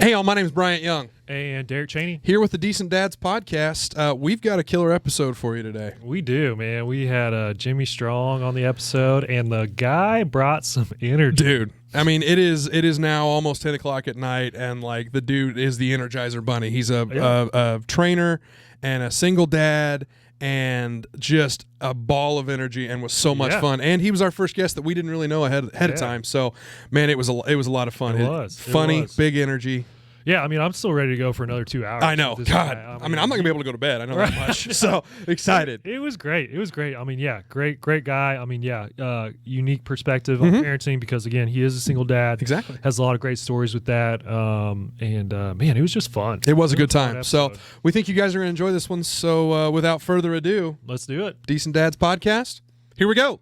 Hey, y'all, my name is Bryant Young. And Derek Chaney. Here with the Decent Dads podcast. We've got a killer episode for you today. We do, man. We had Jimmie Strong on the episode, and the guy brought some energy. Dude, I mean, it is now almost 10 o'clock at night, and, like, the dude is the Energizer Bunny. He's a trainer and a single dad and just a ball of energy and was so much fun. And he was our first guest that we didn't really know ahead of time. So, man, it was a lot of fun. It was. Funny, big energy. Yeah, I mean, I'm still ready to go for another 2 hours. I know. God. I mean, I'm not going to be able to go to bed. I know that much. So excited. It was great. I mean, yeah, great guy. I mean, yeah, unique perspective on parenting because, again, he is a single dad. Exactly. Has a lot of great stories with that. Man, it was just fun. It was a good time. So we think you guys are going to enjoy this one. So without further ado, let's do it. Decent Dads podcast. Here we go.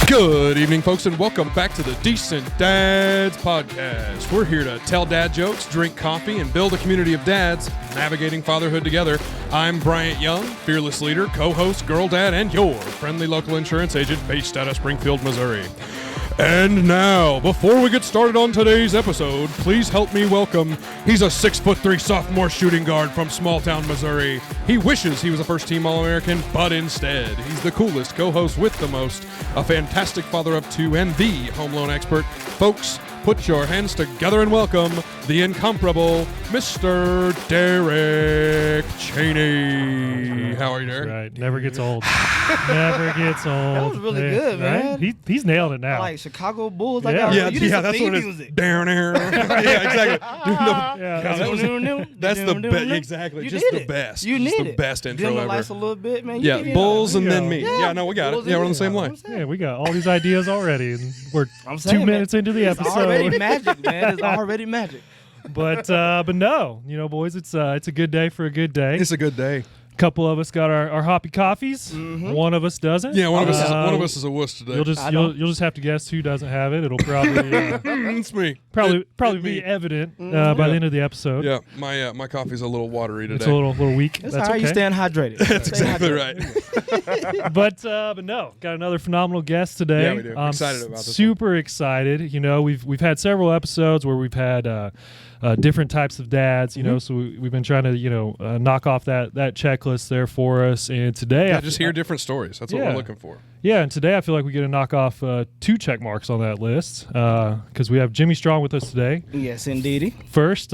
Good evening, folks, and welcome back to the Decent Dads podcast. We're here to tell dad jokes, drink coffee, and build a community of dads navigating fatherhood together. I'm Bryant Young, fearless leader, co-host, girl dad, and your friendly local insurance agent based out of Springfield, Missouri. And now, before we get started on today's episode, please help me welcome, he's a 6'3" sophomore shooting guard from small town Missouri. He wishes he was a first-team All-American, but instead, he's the coolest co-host with the most, a fantastic father of two, and the home loan expert. Folks, put your hands together and welcome the incomparable Mr. Derek Chaney. How are you, Derek? Right. Never gets old. Never gets old. That was really good, man. Right? He's nailed it now. I like Chicago Bulls. Yeah. You That's what it is. music. Down there. Yeah, exactly. That's the best. Exactly. You Just did the it. best. You Just need the it. best intro Dim the ever. lights a little bit, man. You Yeah, get in Bulls there. and then me. Yeah. Yeah, no, we got it. Bulls Yeah, we're on and the same me. line. Yeah, we got all these ideas already, and we're I'm saying, 2 minutes into the It's episode. already magic, man. It's already magic. But no, boys, it's a good day for a good day. It's a good day. Couple of us got our hoppy coffees. Mm-hmm. One of us doesn't. Yeah, one of us is a wuss today. You'll just have to guess who doesn't have it. It'll probably It's me. probably me. be evident by the end of the episode. Yeah, my coffee's a little watery today. It's a little weak. That's That's how okay. you staying hydrated. That's exactly right. But no, got another phenomenal guest today. Yeah, we do. I'm Excited about this Super excited. We've had several episodes where we've had different types of dads. So we've been trying to knock off that checklist there for us. And today, Just hear different stories. That's what we're looking for. Yeah, and today I feel like we get to knock off 2 check marks on that list because we have Jimmie Strong with us today. Yes, indeedy. First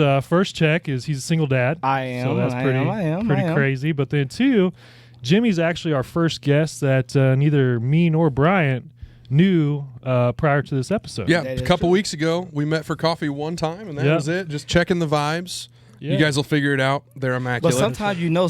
check is he's a single dad. I am. So that's I pretty am. crazy. But then 2, Jimmie's actually our first guest that neither me nor Bryant knew prior to this episode. Yeah, That a is couple true. weeks ago, we met for coffee one time, and that Yeah. was it. Just checking the vibes. Yeah. You guys will figure it out. They're But immaculate.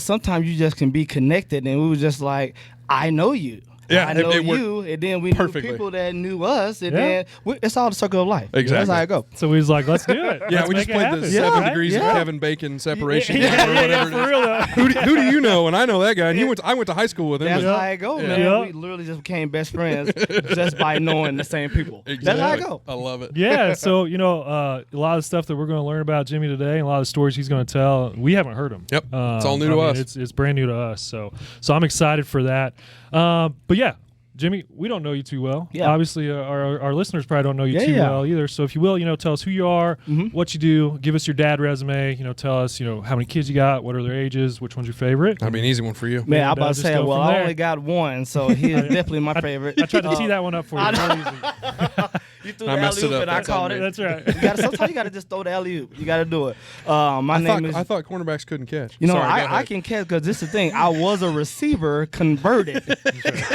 sometimes you just can be connected, and we were just like, I know you. Yeah, I know it worked you, and then we perfectly. knew people that knew us, and Yeah. then it's all the circle of life. Exactly. That's how it go. So we was like, let's do it. Yeah, Let's we make just it played happen. the Yeah, 7 right? degrees of Yeah. Kevin Bacon separation. Yeah, or yeah, whatever for it is. real though. Who do you know? And I know that guy. And I went to high school with him. That's but- how it go, Yeah. man. Yeah. We literally just became best friends just by knowing the same people. Exactly. That's how it go. I love it. Yeah, so a lot of the stuff that we're going to learn about Jimmie today, and a lot of the stories he's going to tell, we haven't heard them. Yep. It's all new to us. It's brand new to us. So I'm excited for that. But yeah. Jimmie, we don't know you too well. Yeah. Obviously, our listeners probably don't know you too Yeah. well either. So if you will, tell us who you are, what you do, give us your dad resume. Tell us, how many kids you got, what are their ages, which one's your favorite. That'd be an easy one for you. Man, I'm And, about to just say, go well, from I there. only got one, so he is definitely my favorite. I tried to tee that one up for you. I Real know. easy. You threw I the messed it alley-oop up. and I That's on caught me. it. That's right. Sometimes you got to just throw the alley-oop. You got to do it. My I name is... thought cornerbacks couldn't catch. You know, Sorry, go I ahead. can catch because this is the thing. I was a receiver converted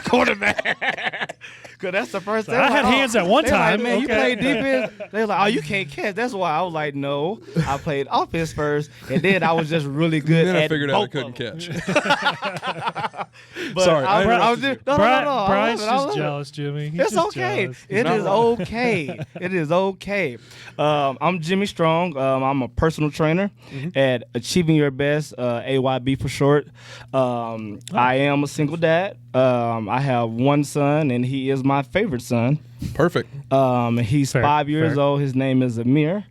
quarterback. Because that's the first thing. I had hands at one They like, time. man, you Okay. played defense. They were like, oh, you can't catch. That's why I was like, no. I played offense first, and then I was just really good And then at I figured out I both couldn't of them. catch. But Sorry, I I was interrupted just, no. I love Brian's it. I just love it. jealous, Jimmie. He's It's just okay. jealous. It not is wrong. okay. It is okay. I'm Jimmie Strong. I'm a personal trainer at Achieving Your Best, AYB for short. I am a single dad. I have one son, and he is my favorite son. Perfect. He's Fair, 5 years fair. old. His name is Amir.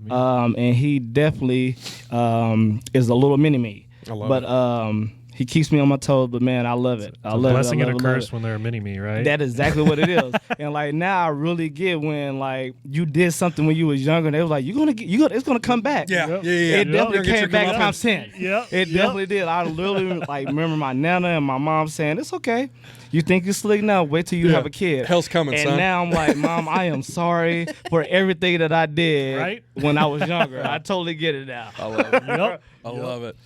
And he definitely is a little mini-me. I love But it. He keeps me on my toes, but man, I love it. I love it. Blessing I love and a it, I love curse it. when they're a mini-me, right? That is exactly what it is. And like now I really get when like you did something when you was younger and they was like, it's gonna come back. Yeah. It You're gonna definitely get came your back comeuppance. times 10. Yep. It definitely did. I literally like remember my nana and my mom saying, "It's okay. You think you're slick now? Wait till you have a kid." Hell's coming, and son. now I'm like, Mom, I am sorry for everything that I did Right? when I was younger. I totally get it now. I love it. Yep. I love it.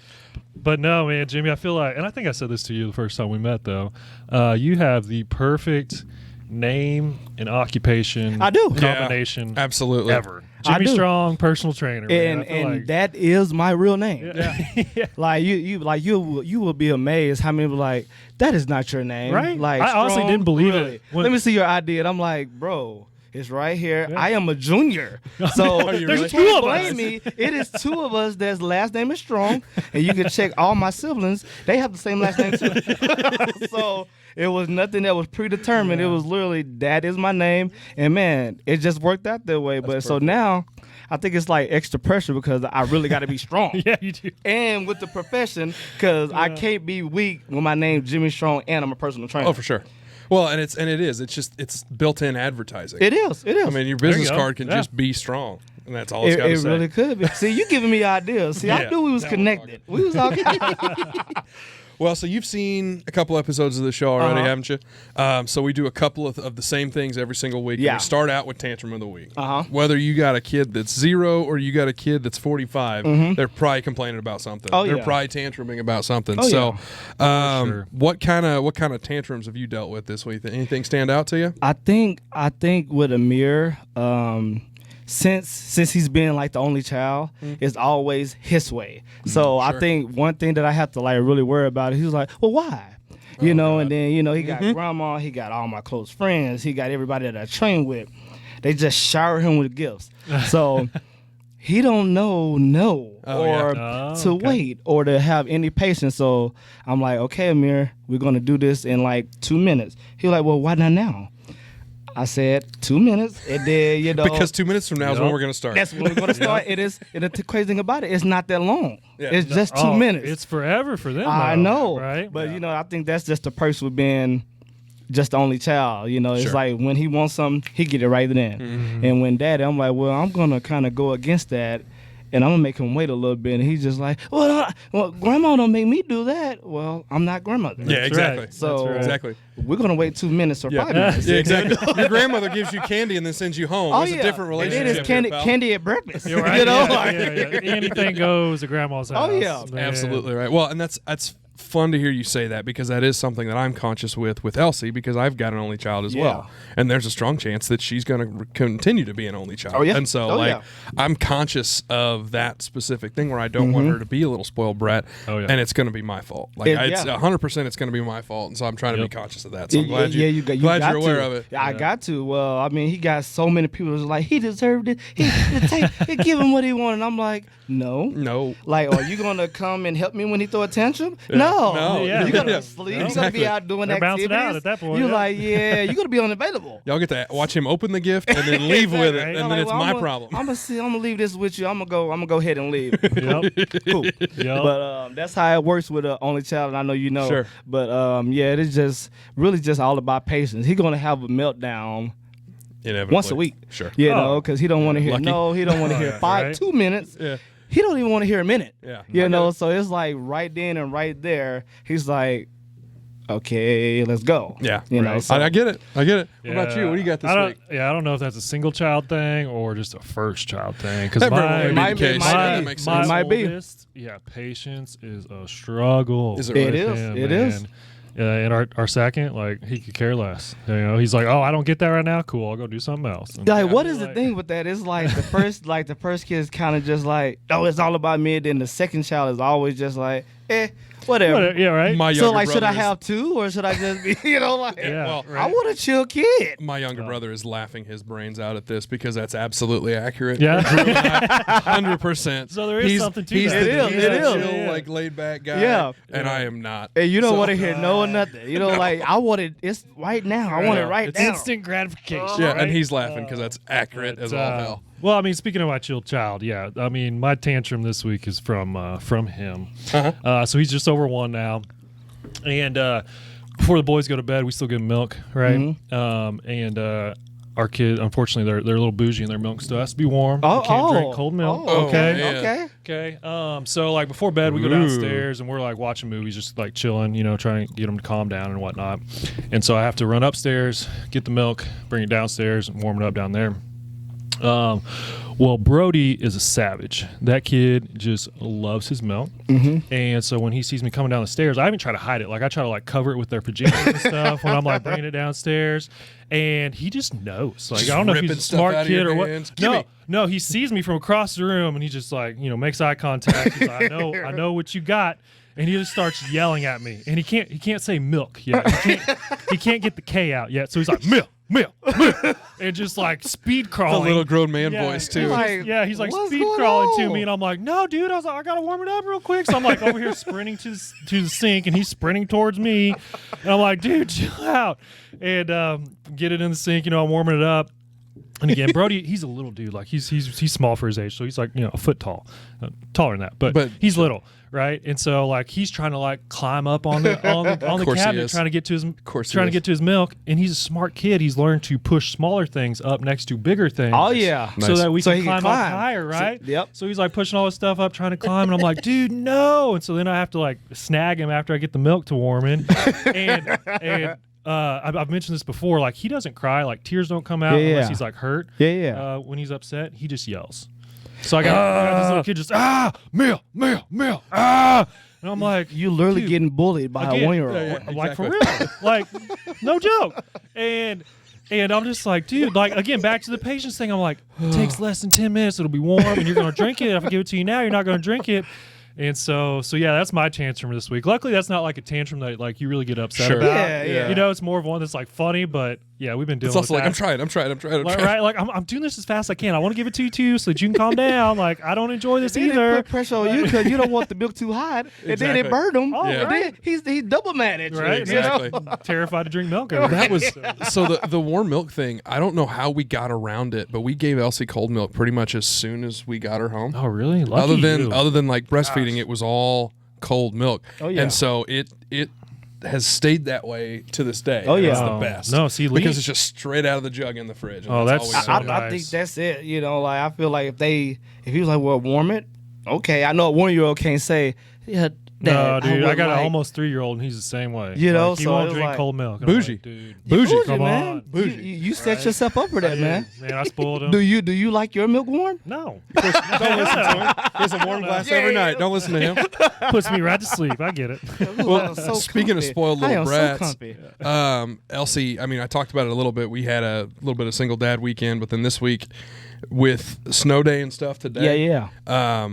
But no, man, Jimmy, I feel like, and I think I said this to you the first time we met, though. You have the perfect name and occupation I do. combination Absolutely. ever. I Jimmy do. Strong, personal trainer. Man. And I feel like, that is my real name. yeah. Like you will be amazed how many people like that is not your name. Right? Like I honestly Strong, didn't believe it really. when- Let me see your ID. And I'm like, bro, it's right here. Yeah. I am a junior. So Are you you really? can't Two of blame us. me. It is two of us that's last name is Strong. And you can check all my siblings. They have the same last name too. So it was nothing that was predetermined. It was literally that is my name. And man, it just worked out that way. But so now I think it's like extra pressure because I really got to be strong. Yeah, you do. And with the profession, because I can't be weak with my name Jimmie Strong and I'm a personal trainer. Oh, for sure. Well, and it's built-in advertising. It is. I mean, your business go. card can Yeah. just be strong, and that's all it's got to It say. really could be. See, you giving me ideas. See, I Yeah. knew we was Now we're connected. We was all Well, so you've seen a couple episodes of the show already, Uh-huh. haven't you? So we do a couple of the same things every single week. Yeah. And we start out with Tantrum of the Week. Uh-huh. Whether you got a kid that's 0 or you got a kid that's 45, they're probably complaining about something. Oh, they're yeah. probably tantruming about something. Oh, so, sure. what kind of tantrums have you dealt with this week? Anything stand out to you? I think with Amir, since he's been like the only child, it's always his way. So I Sure. think one thing that I have to like really worry about is he's like, well, why? You know, God. and then he got grandma, he got all my close friends, he got everybody that I train with. They just shower him with gifts. So he don't know Oh, or yeah. Oh, to okay. wait or to have any patience. So I'm like, okay, Amir, we're gonna do this in like 2 minutes. He was like, well, why not now? I said 2 minutes, and then Because 2 minutes from now is when Yep. we're going to start. that's when we're gonna start. It is. And the crazy thing about it, it's not that long. Yeah. It's just 2 Oh, minutes. It's forever for them. I though, know, right? But Yeah. I think that's just the perks with being just the only child. It's Sure. like when he wants something, he get it right then. And when daddy, I'm like, well, I'm gonna kind of go against that. And I'm gonna make him wait a little bit, and he's just like, "Well, grandma don't make me do that." Well, I'm not grandmother. Yeah, That's exactly. right. So- That's right. Exactly. We're gonna wait 2 minutes or Yeah. 5 minutes. Yeah, exactly. Your grandmother gives you candy and then sends you home. Oh There's yeah, a different and relationship. then it's here, pal. candy at breakfast. You're right. You know, yeah, like- yeah. Anything goes at grandma's house. Oh, yeah. Man. Absolutely right. Well, and that's fun to hear you say that because that is something that I'm conscious with Elsie because I've got an only child as well, and there's a strong chance that she's going to continue to be an only child. Oh, yeah. And so Oh, like yeah. I'm conscious of that specific thing where I don't want her to be a little spoiled brat, Oh, yeah. and it's going to be my fault. Like it's 100% it's going to be my fault, and so I'm trying to be conscious of that. So I'm glad you glad got you're aware to. of it. Yeah, I got to. Well, I mean, he got so many people that's like, he deserved it. He give him what he wanted. I'm like, no. Like, are you gonna come and help me when he throw a tantrum? No. No. Yeah. You're gonna Yeah. sleep. Yeah. You're gonna be out doing They're activities. bouncing out at that point, You're yeah. like, yeah, you're gonna be unavailable. Y'all get to watch him open the gift and then leave with it, Right. and then it's my problem. I'm gonna leave this with you. I'm gonna go ahead and leave. Yep. Cool. Yep. But that's how it works with an only child, and I know you know. Sure. But yeah, it is just really just all about patience. He's gonna have a meltdown Inevitably. once a week. Sure. You Oh. know, because he don't want to hear. Lucky. No, he don't want to hear Right. 2 minutes. Yeah. He don't even want to hear a minute. Yeah. I You get know, it. so it's like right then and right there. He's like, okay, let's go. Yeah. You know, Right. so I get it. What about you? What do you got this I don't, week? Yeah, I don't know if that's a single child thing or just a first child thing. Because That very my, well might be the case. That makes my sense. Might be. oldest, patience is a struggle. Is it It really? is. him, It man. is. And our second, like, he could care less. You know, he's like, oh, I don't get that right now. Cool, I'll go do something else. And Like, what I'm is the like- thing with that? It's like the first kid is kind of just like, oh, it's all about me. And then the second child is always just like, whatever. Yeah, right. My So younger like, should I brother is- have two or should I just be, like, yeah, well, I right. want a chill kid. My younger brother is laughing his brains out at this because that's absolutely accurate. Yeah. 100%. So there is he's, something to he's that. The, It is, he's it the is. chill, Yeah. like laid back guy. Yeah. And I am not. And you don't So- want to hear no or nothing. You know, like I want it. It's right now. I want it right It's now. instant gratification. Yeah, right? and he's laughing because that's accurate as all hell. Well, I mean, speaking of my chill child, I mean, my tantrum this week is from him. So he's just over 1 now. And before the boys go to bed, we still give them milk, right? Mm-hmm. And our kids, unfortunately, they're a little bougie, and their milk still has to be warm. You can't drink cold milk. Okay. So like before bed, we go downstairs and we're like watching movies, just like chilling, trying to get them to calm down and whatnot. And so I have to run upstairs, get the milk, bring it downstairs, and warm it up down there. Well, Brody is a savage. That kid just loves his milk. And so when he sees me coming down the stairs, I even try to hide it. Like I try to like cover it with their pajamas and stuff when I'm like bringing it downstairs. And he just knows. Like, Just I don't know if ripping he's a stuff smart out of kid your or what. hands. Gimme. No, he sees me from across the room and he just like, makes eye contact. He's like, I know what you got. And he just starts yelling at me. And he can't say milk yet. He can't get the K out yet. So he's like, milk. And just like speed crawling. A little grown man voice too. He's like speed crawling to me, and I'm like, no, dude. I gotta warm it up real quick. So I'm like over here sprinting to the sink, and he's sprinting towards me, and I'm like, dude, chill out, and get it in the sink. I'm warming it up. And again, Brody, he's a little dude. Like he's small for his age, so he's like a foot tall, taller than that, but he's little, right? And so like he's trying to like climb up on the cabinet, trying to get to his milk. And he's a smart kid. He's learned to push smaller things up next to bigger things. Oh yeah, so that we can climb up higher, right? Yep. So he's like pushing all this stuff up, trying to climb, and I'm like, dude, no. And so then I have to like snag him after I get the milk to warming, and. I've mentioned this before. Like he doesn't cry. Like tears don't come out unless he's like hurt. When he's upset, he just yells. So I got this little kid just milk, and I'm like, you literally getting bullied by a 1-year-old. Like for real, like no joke. And I'm just like, dude, like again, back to the patience thing. I'm like, it takes less than 10 minutes. It'll be warm, and you're gonna drink it. If I give it to you now, you're not gonna drink it. And so yeah, that's my tantrum this week. Luckily, that's not like a tantrum that like you really get upset about. Yeah. It's more of one that's like funny, but yeah, we've been dealing It's also with like that. I'm trying. Right? Like I'm doing this as fast as I can. I want to give it to you too, so that you can calm down. Like I don't enjoy this either. Put pressure on you because you don't want the milk too hot, and then it burned him. Yeah. And then he's double mad at you. Right? Exactly. Terrified to drink milk. That was so the warm milk thing. I don't know how we got around it, but we gave Elsie cold milk pretty much as soon as we got her home. Oh really? Lucky Other than like breastfeeding, it was all cold milk. Oh yeah. And so it has stayed that way to this day. Oh yeah. It's the best. No, see, because it's just straight out of the jug in the fridge. And that's all we so do. nice. I think that's it. Like I feel like if he was like, well, warm it. Okay, I know a 1-year-old can't say, yeah. No, Dad, dude, I got like, an almost 3-year-old, and he's the same way. He Like, he so won't it was drink like, cold milk. And I'm bougie. like, dude, Bougie. come man. on. Bougie. You set yourself up for that, man. Man, I spoiled him. Do you like your milk warm? No. Don't listen to him. He has a warm glass every night. Don't listen to him. Puts me right to sleep. I get it. Well, So speaking of comfy. spoiled I little am brats, so comfy. Elsie, I mean, I talked about it a little bit. We had a little bit of single dad weekend, but then this week with snow day and stuff today. Yeah.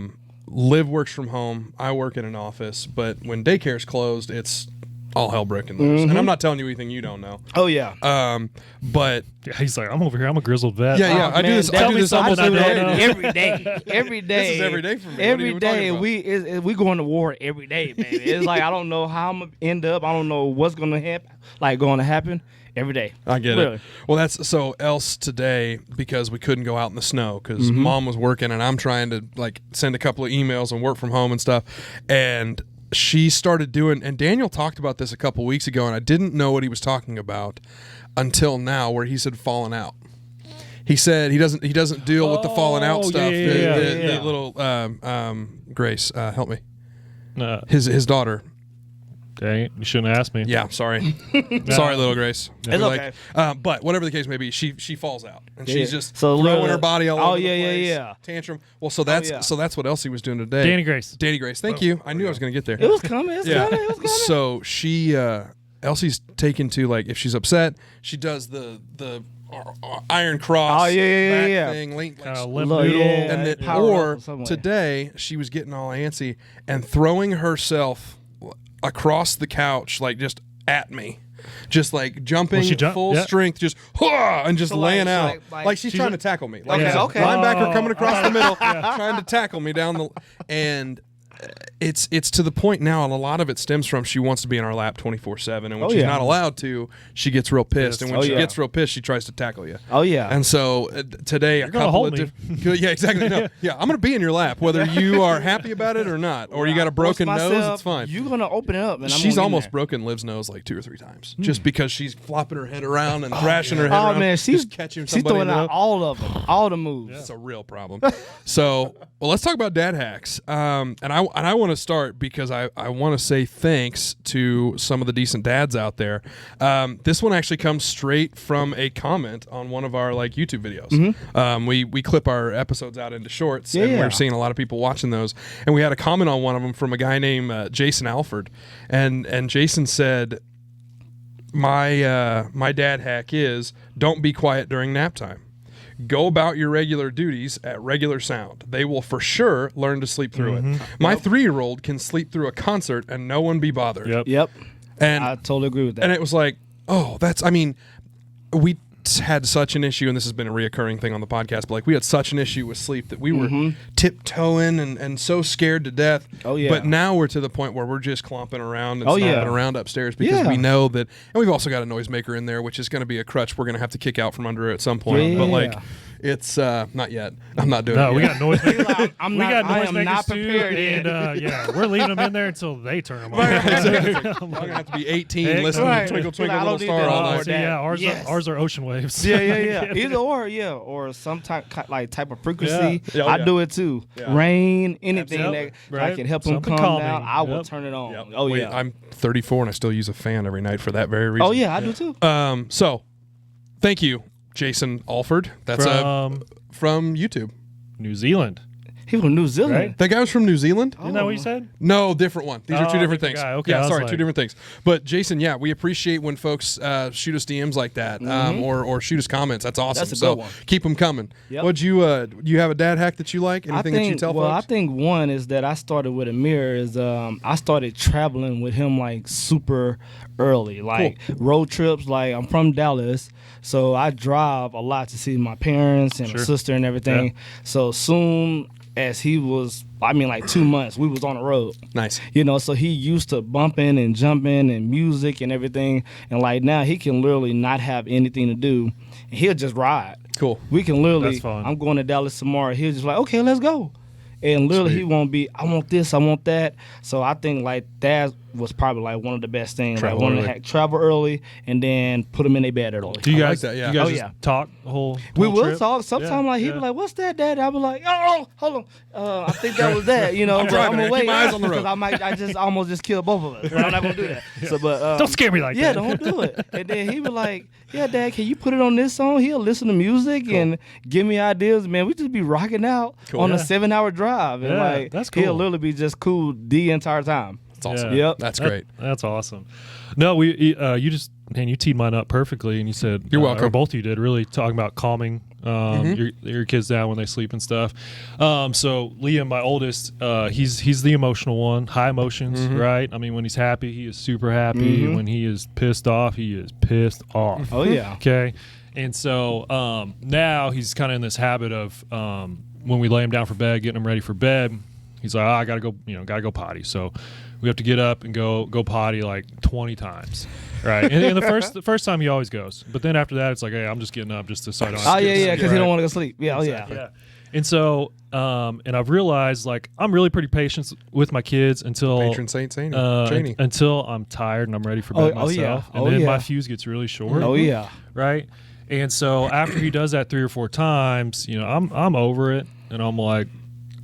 Liv works from home. I work in an office, but when daycare's closed, it's all hell breaking loose. And I'm not telling you anything you don't know. Oh yeah. But Yeah, he's like, I'm over here. I'm a grizzled vet. yeah, I do man, this. I tell do me this something almost I every don't day. know. every day. Every day. This is every day for me. What are Every you talking day about? we going to war every day, man. It's like I don't know how I'm gonna end up. I don't know what's gonna happen. Every day. I get Really. it. Well, that's so else today because we couldn't go out in the snow because mom was working and I'm trying to like send a couple of emails and work from home and stuff. And she started doing, and Daniel talked about this a couple weeks ago, and I didn't know what he was talking about until now, where he said falling out. He said he doesn't deal with the falling out stuff. The little Grace, help me. His daughter. Dang it. You shouldn't have asked me. Yeah, sorry. Sorry, little Grace. It's okay. But whatever the case may be, she falls out. And she's just So throwing little- her body all over the yeah, place. yeah. Tantrum. Well, so that's what Elsie was doing today. Danny Grace. Danny Grace. Thank you. I knew I was going to get there. It was coming. It was coming. So she, Elsie's taken to, like, if she's upset, she does the iron cross. Oh, yeah. back thing, limp Limp Look, noodle. yeah. and then, Power or up some way. today she was getting all antsy and throwing herself across the couch, like just at me, just like jumping full strength, just and just So, like, laying so, out like she's trying to tackle me, like Okay, a okay. linebacker coming across the middle, trying to tackle me down the and. it's to the point now, and a lot of it stems from she wants to be in our lap 24/7, and when she's not allowed to, she gets real pissed, and when she gets real pissed, she tries to tackle you. Oh yeah. And so today, a couple of yeah, exactly. No, yeah, I'm gonna be in your lap, whether you are happy about it or not, or you got a broken nose. It's fine. You're gonna open it up, and she's almost broken Liv's nose like 2 or 3 times, just because she's flopping her head around and thrashing her head around. Oh man, she's catching she's throwing out all of them, all the moves. It's a real problem. So, well, let's talk about dad hacks. And I want to start because I want to say thanks to some of the decent dads out there. This one actually comes straight from a comment on one of our YouTube videos. We clip our episodes out into shorts, and we're seeing a lot of people watching those. And we had a comment on one of them from a guy named Jason Alford, and Jason said, my dad hack is don't be quiet during nap time. Go about your regular duties at regular sound. They will for sure learn to sleep through it. My 3-year-old can sleep through a concert and no one be bothered. Yep. And I totally agree with that. And it was like, we had such an issue, and this has been a reoccurring thing on the podcast, but we had such an issue with sleep that we were tiptoeing and so scared to death. Oh yeah. But now we're to the point where we're just clomping around and stomping around upstairs because we know that, and we've also got a noisemaker in there, which is going to be a crutch we're going to have to kick out from under at some point. But it's not yet. I'm not doing it. No, we got noisemakers. I am not prepared. And we're leaving them in there until they turn them on. I'm going to have to be 18 listening to Twinkle Twinkle Little Star all night. Ours are ocean waves. Yeah. Either or some type of frequency. I do it too. Rain, anything that I can help them calm down, I will turn it on. Oh yeah. I'm 34 and I still use a fan every night for that very reason. Oh yeah, I do too. So, thank you, Jason Alford. That's from YouTube. New Zealand. He from New Zealand. Right? That guy was from New Zealand? Isn't that what you said? No, different one. These are 2 different things. Okay, yeah, sorry, 2 different things. But Jason, we appreciate when folks shoot us DMs like that, or shoot us comments. That's awesome. That's a good one. Keep them coming. Yep. What'd you have a dad hack that you like? Anything that you tell folks? Well, I think one is that I started with Amir is I started traveling with him super early, road trips. I'm from Dallas, so I drive a lot to see my parents and my sister and everything. Yeah. So soon as he was, 2 months, we was on the road. Nice. So he used to bumping and jumping and music and everything. And now he can literally not have anything to do. And he'll just ride. Cool. We can literally, That's fun. I'm going to Dallas tomorrow. He'll just okay, let's go. And literally he won't be, I want this, I want that. So I think that was probably one of the best things. Travel early and then put them in their bed early. Do you guys, like that? Yeah. You guys just talk the whole We will trip? talk. Sometimes he'd be like, "What's that, Dad?" I'll be like, "Oh, hold on. I think that was that." I'm driving. I'm Keep my eyes on the road. Because I just almost just killed both of us. I'm not gonna do that. So, but don't scare me like that. Yeah, don't do it. And then he was like, "Yeah, Dad, can you put it on this song?" He'll listen to music and give me ideas. Man, we just be rocking out on a 7-hour drive, and that's cool. He'll literally be just cool the entire time. That's awesome. Yeah. Yep. That's great. That's awesome. No, you teed mine up perfectly, and you said you're welcome. Or both of you did, really talking about calming your kids down when they sleep and stuff. So Liam, my oldest, he's the emotional one, high emotions, right? When he's happy, he is super happy. When he is pissed off, he is pissed off. Oh yeah. Okay. And so now he's kind of in this habit of when we lay him down for bed, getting him ready for bed. He's like, I gotta go potty. So we have to get up and go potty 20 times, right? And the first time he always goes, but then after that it's like, hey, I'm just getting up just to so I don't. Because he don't want to go sleep. Yeah, exactly. Yeah. And so, and I've realized I'm really pretty patient with my kids until patron saint Chaney. Until I'm tired and I'm ready for bed myself, and then my fuse gets really short. Oh yeah, right. And so after he does that 3 or 4 times, I'm over it, and I'm like,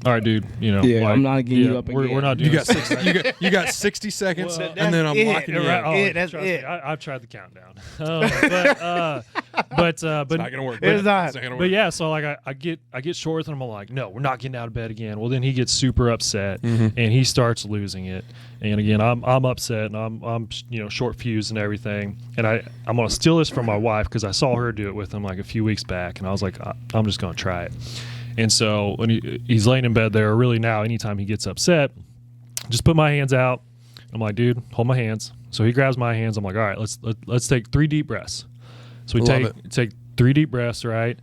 all right, dude. I'm not getting you up again. We're not doing. You got 60 seconds, and then I'm locking you in. That's it. I've tried the countdown, but it's not gonna work. It's not. But yeah, so I get short with him. I'm like, no, we're not getting out of bed again. Well, then he gets super upset, and he starts losing it. And again, I'm upset, and I'm short fused and everything. And I'm gonna steal this from my wife because I saw her do it with him a few weeks back, and I was like, I'm just gonna try it. And so when he's laying in bed there, really now, anytime he gets upset, just put my hands out. I'm like, dude, hold my hands. So he grabs my hands. I'm like, all right, let's take 3 deep breaths. So we take 3 deep breaths, right?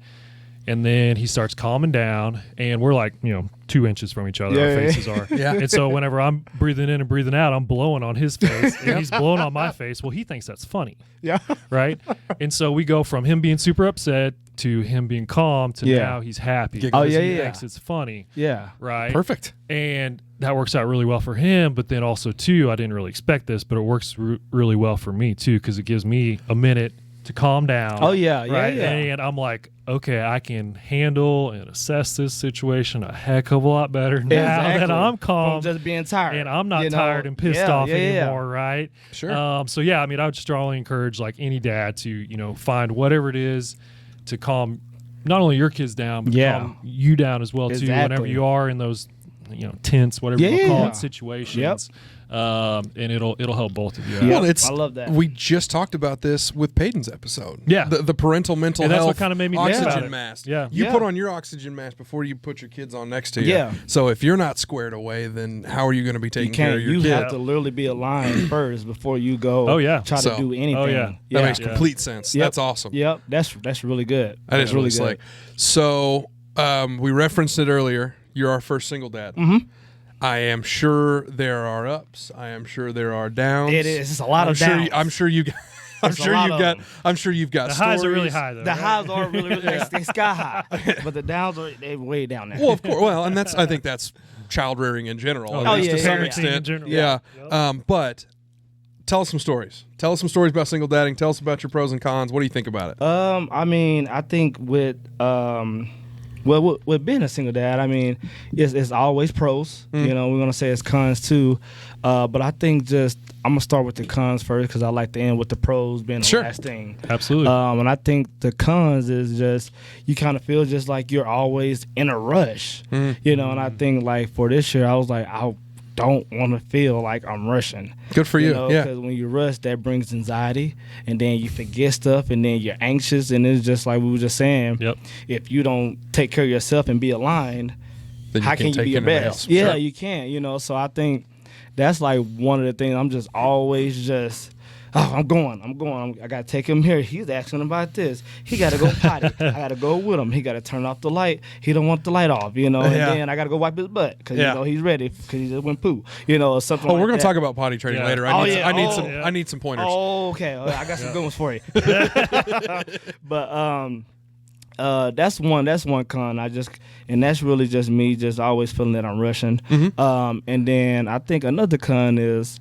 And then he starts calming down, and we're like, 2 inches from each other. Our faces are. Yeah. And so whenever I'm breathing in and breathing out, I'm blowing on his face, and he's blowing on my face. Well, he thinks that's funny. Yeah. Right? And so we go from him being super upset to him being calm to now he's happy. Oh, because yeah, he yeah. thinks it's funny. Yeah. Right? Perfect. And that works out really well for him. But then also, too, I didn't really expect this, but it works really well for me, too, because it gives me a minute to calm down. Oh, yeah. Yeah. Right? Yeah. And I'm like, okay, I can handle and assess this situation a heck of a lot better now that Exactly. I'm calm. From just being tired. And I'm not You know? tired and pissed Yeah, off yeah, yeah. anymore, right? Sure. So yeah, I mean, I would strongly encourage like any dad to find whatever it is to calm not only your kids down, but to Yeah. calm you down as well too. Whenever Exactly. you are in those tense, whatever you Yeah. call it, situations. And it'll help both of you. out. Yeah. Well, I love that. We just talked about this with Peyton's episode. Yeah. The parental mental And that's health what kinda made me think about oxygen it. mask. Yeah. You Yeah. put on your oxygen mask before you put your kids on next to you. Yeah. So if you're not squared away, then how are you going to be taking You care can't. of your You kid? have to literally be aligned first before you go. Oh, yeah. Try So- to do anything. Oh, yeah. That makes Yeah. complete sense. Yep. That's awesome. Yep. That's really good. That That's is really slick. So we referenced it earlier. You're our first single dad. Mm-hmm. I am sure there are ups. I am sure there are downs. It is. It's a lot I'm of sure downs. I'm sure you. I'm It's a sure lot you've of got. them. I'm sure you've got. The highs are really stories. high though. The right? highs are really they sky high, but the downs are they way down there. Well, of course. Well, and that's. I think that's child rearing in general. Oh, at least yeah, to some yeah, yeah. extent. In general. Yeah. Yeah. But tell us some stories. Tell us some stories about single dadding. Tell us about your pros and cons. What do you think about it? I mean, I think with with being a single dad, I mean, it's always pros. We're gonna say it's cons too, but I think just I'm gonna start with the cons first because I like to end with the pros being Sure. the last thing. Absolutely. And I think the cons is just you kind of feel just like you're always in a rush, And I think like for this year, I was like, I don't want to feel like I'm rushing. Good for you. Yeah. Because when you rush, that brings anxiety, and then you forget stuff, and then you're anxious, and it's just like we were just saying. Yep. If you don't take care of yourself and be aligned, Then how can can you take be your care of best? everybody else. Yeah, Sure. you can't. So I think that's like one of the things. I'm just always just. Oh, I'm going. I got to take him here. He's asking about this. He got to go potty. I got to go with him. He got to turn off the light. He don't want the light off, And Yeah. then I got to go wipe his butt because, Yeah. he's ready because he just went poo, or something Oh, like we're going that. to talk about potty training Yeah. later. Oh, I need, yeah. some, I need Oh, some. yeah. I need some pointers. Oh, okay. I got some good ones for you. But that's one con. And that's really just me, just always feeling that I'm rushing. And then I think another con is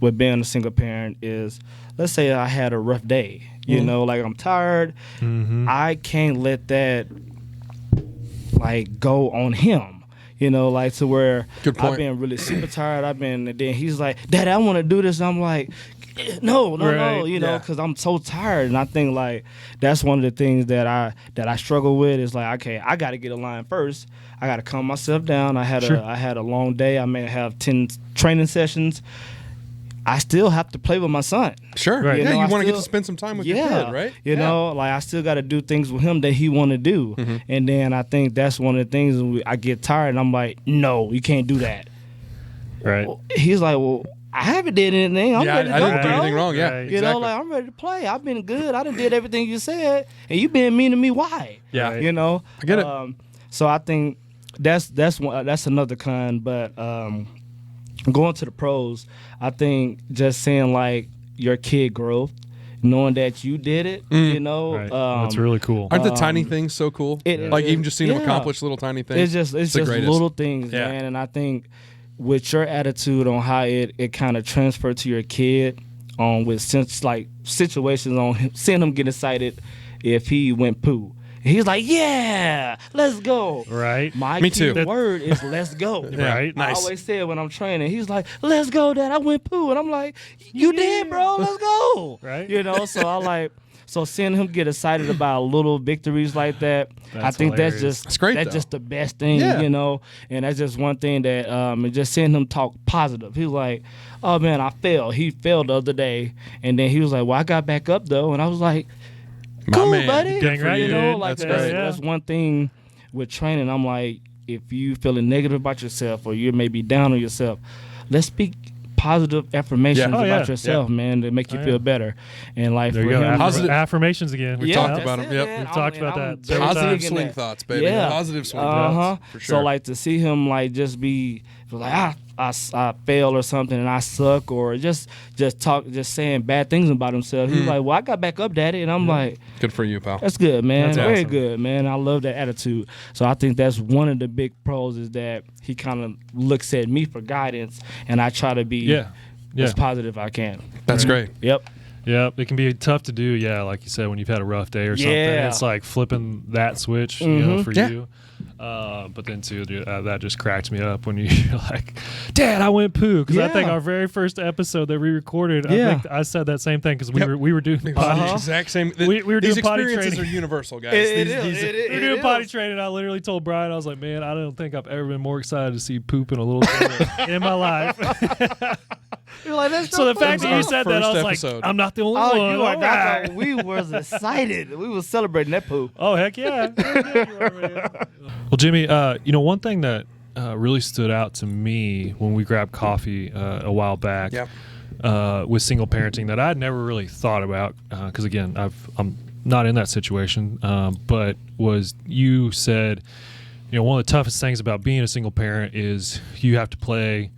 with being a single parent is, let's say I had a rough day. Like I'm tired. I can't let that like go on him. Like to where Good point. I've been really super tired. And then he's like, Dad, I want to do this. I'm like, no, Right. Yeah. because I'm so tired. And I think like that's one of the things that I struggle with is like, okay, I got to get a line first. I got to calm myself down. I had a long day. I may have 10 training sessions. I still have to play with my son. Sure. Right. Yeah, I you want to get still- to spend some time with your kid, right? Like I still got to do things with him that he want to do. And then I think that's one of the things I get tired and I'm like, no, you can't do that. right. He's like, well, I haven't did anything. I'm Yeah, ready to I go, didn't do bro. anything wrong. Yeah, Right. exactly. Like I'm ready to play. I've been good. I done did everything you said, and you been mean to me. Why? Yeah. Right. I get it. So I think that's another con. But going to the pros, I think just seeing like your kid growth, knowing that you did it. Right. That's really cool. Aren't the tiny things so cool? Like even just seeing them yeah. accomplish little tiny things. It's the just greatest. little things, Yeah. man. And I think with your attitude on how it kind of transferred to your kid, with situations on him, seeing him get excited if he went poo. He's like, yeah, let's go. Right. My Me key too. word is let's go. Yeah, Right. Nice. I always say it when I'm training. He's like, let's go, Dad. I went poo. And I'm like, you did, bro. Let's go. Right. So I like, so seeing him get excited about little victories like that, I That's think hilarious. That's great, That's though. just the best thing, Yeah. And that's just one thing that, and just seeing him talk positive. He was like, oh man, I failed. He failed the other day. And then he was like, well, I got back up though. And I was like, My cool, man. buddy. Dang right, You know, dude. like That's that's, great. that's one thing with training. I'm like, if you feeling negative about yourself or you're maybe down on yourself, let's speak positive affirmations Yeah. Oh, about yeah. yourself, man, to make you feel better in life. There you For go. him, Positive- Affirmations again. We talked about them. Yep. We've talked about that several Positive times. swing thoughts, baby. Yeah. Positive swing Uh-huh. thoughts. For sure. So like to see him like just be like I fail or something and I suck or just saying bad things about himself. He's like, well, I got back up, Daddy, and I'm like, good for you, pal. that's good, man. That's Very awesome. good, man. I love that attitude. So I think that's one of the big pros is that he kind of looks at me for guidance, and I try to be as positive I can. That's great. Yep. Yeah, it can be tough to do. Yeah, like you said, when you've had a rough day or something, it's like flipping that switch, you know, for you. But then too, that just cracks me up when you're like, "Dad, I went poo." Because I think our very first episode that we recorded, I think I said that same thing because we were doing potty. Exact same. We were these doing potty experiences training. are universal, guys. We We were doing potty training. I literally told Brian, I was like, "Man, I don't think I've ever been more excited to see poop in a little toilet in my life." You're like, that's So the fact that you said that, I was episode. like, "I'm not the only oh, one." you are All not. right. We was excited. We was celebrating that poo. Oh, heck yeah. Well, Jimmy, one thing that really stood out to me when we grabbed coffee a while back with single parenting that I'd never really thought about because, again, I'm not in that situation, but was you said, one of the toughest things about being a single parent is you have to play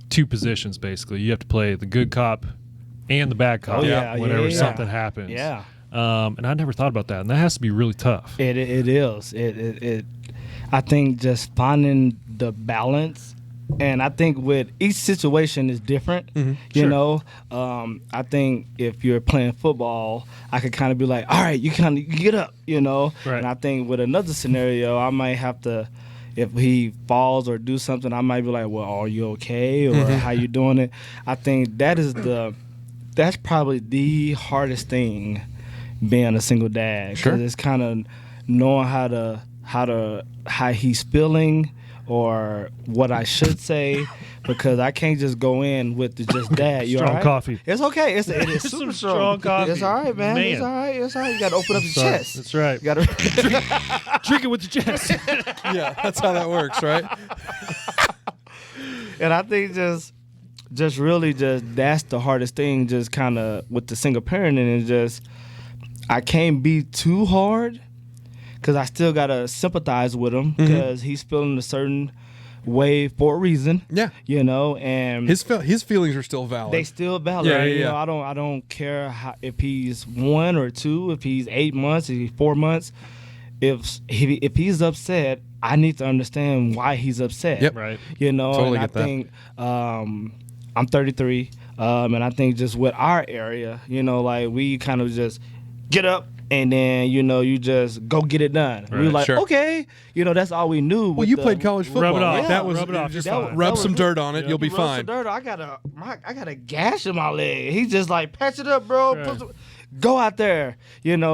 two positions, basically. You have to play the good cop and the bad cop whenever something happens. Yeah. And I never thought about that, and that has to be really tough. It is. It I think just finding the balance, and I think with each situation is different. You know, I think if you're playing football, I could kind of be like, all right, you get up, Right. And I think with another scenario, I might have to. If he falls or do something, I might be like, well, are you okay? Or how you doing it? I think that's probably the hardest thing being a single dad. Because it's kind of knowing how he's feeling or what I should say, because I can't just go in with just dad. You Strong all right? coffee. It's okay. It is Some super strong coffee. It's all right, man. It's all right. It's all right. You got to open up your chest. That's right. You got to Drink it with your chest. Yeah, that's how that works, right? And I think just really that's the hardest thing, just kind of with the single parenting, is just I can't be too hard because I still got to sympathize with him because he's feeling a certain way for a reason. Yeah. And His feelings are still valid. they still valid. Yeah. I don't care if he's 1 or 2, if he's 8 months, if he's 4 months. If he's upset, I need to understand why he's upset. Yep. Right. Totally And I get that. think I'm 33, and I think just with our area, like we kind of just get up and then you just go get it done. We were like, okay, that's all we knew. Well, you played college football. Rub it off. Like, that was Rub it off. just You're fine. rub That some was dirt on it. You'll be You rub fine. some dirt, I got a gash in my leg. He's just like, patch it up, bro. Right. Go out there,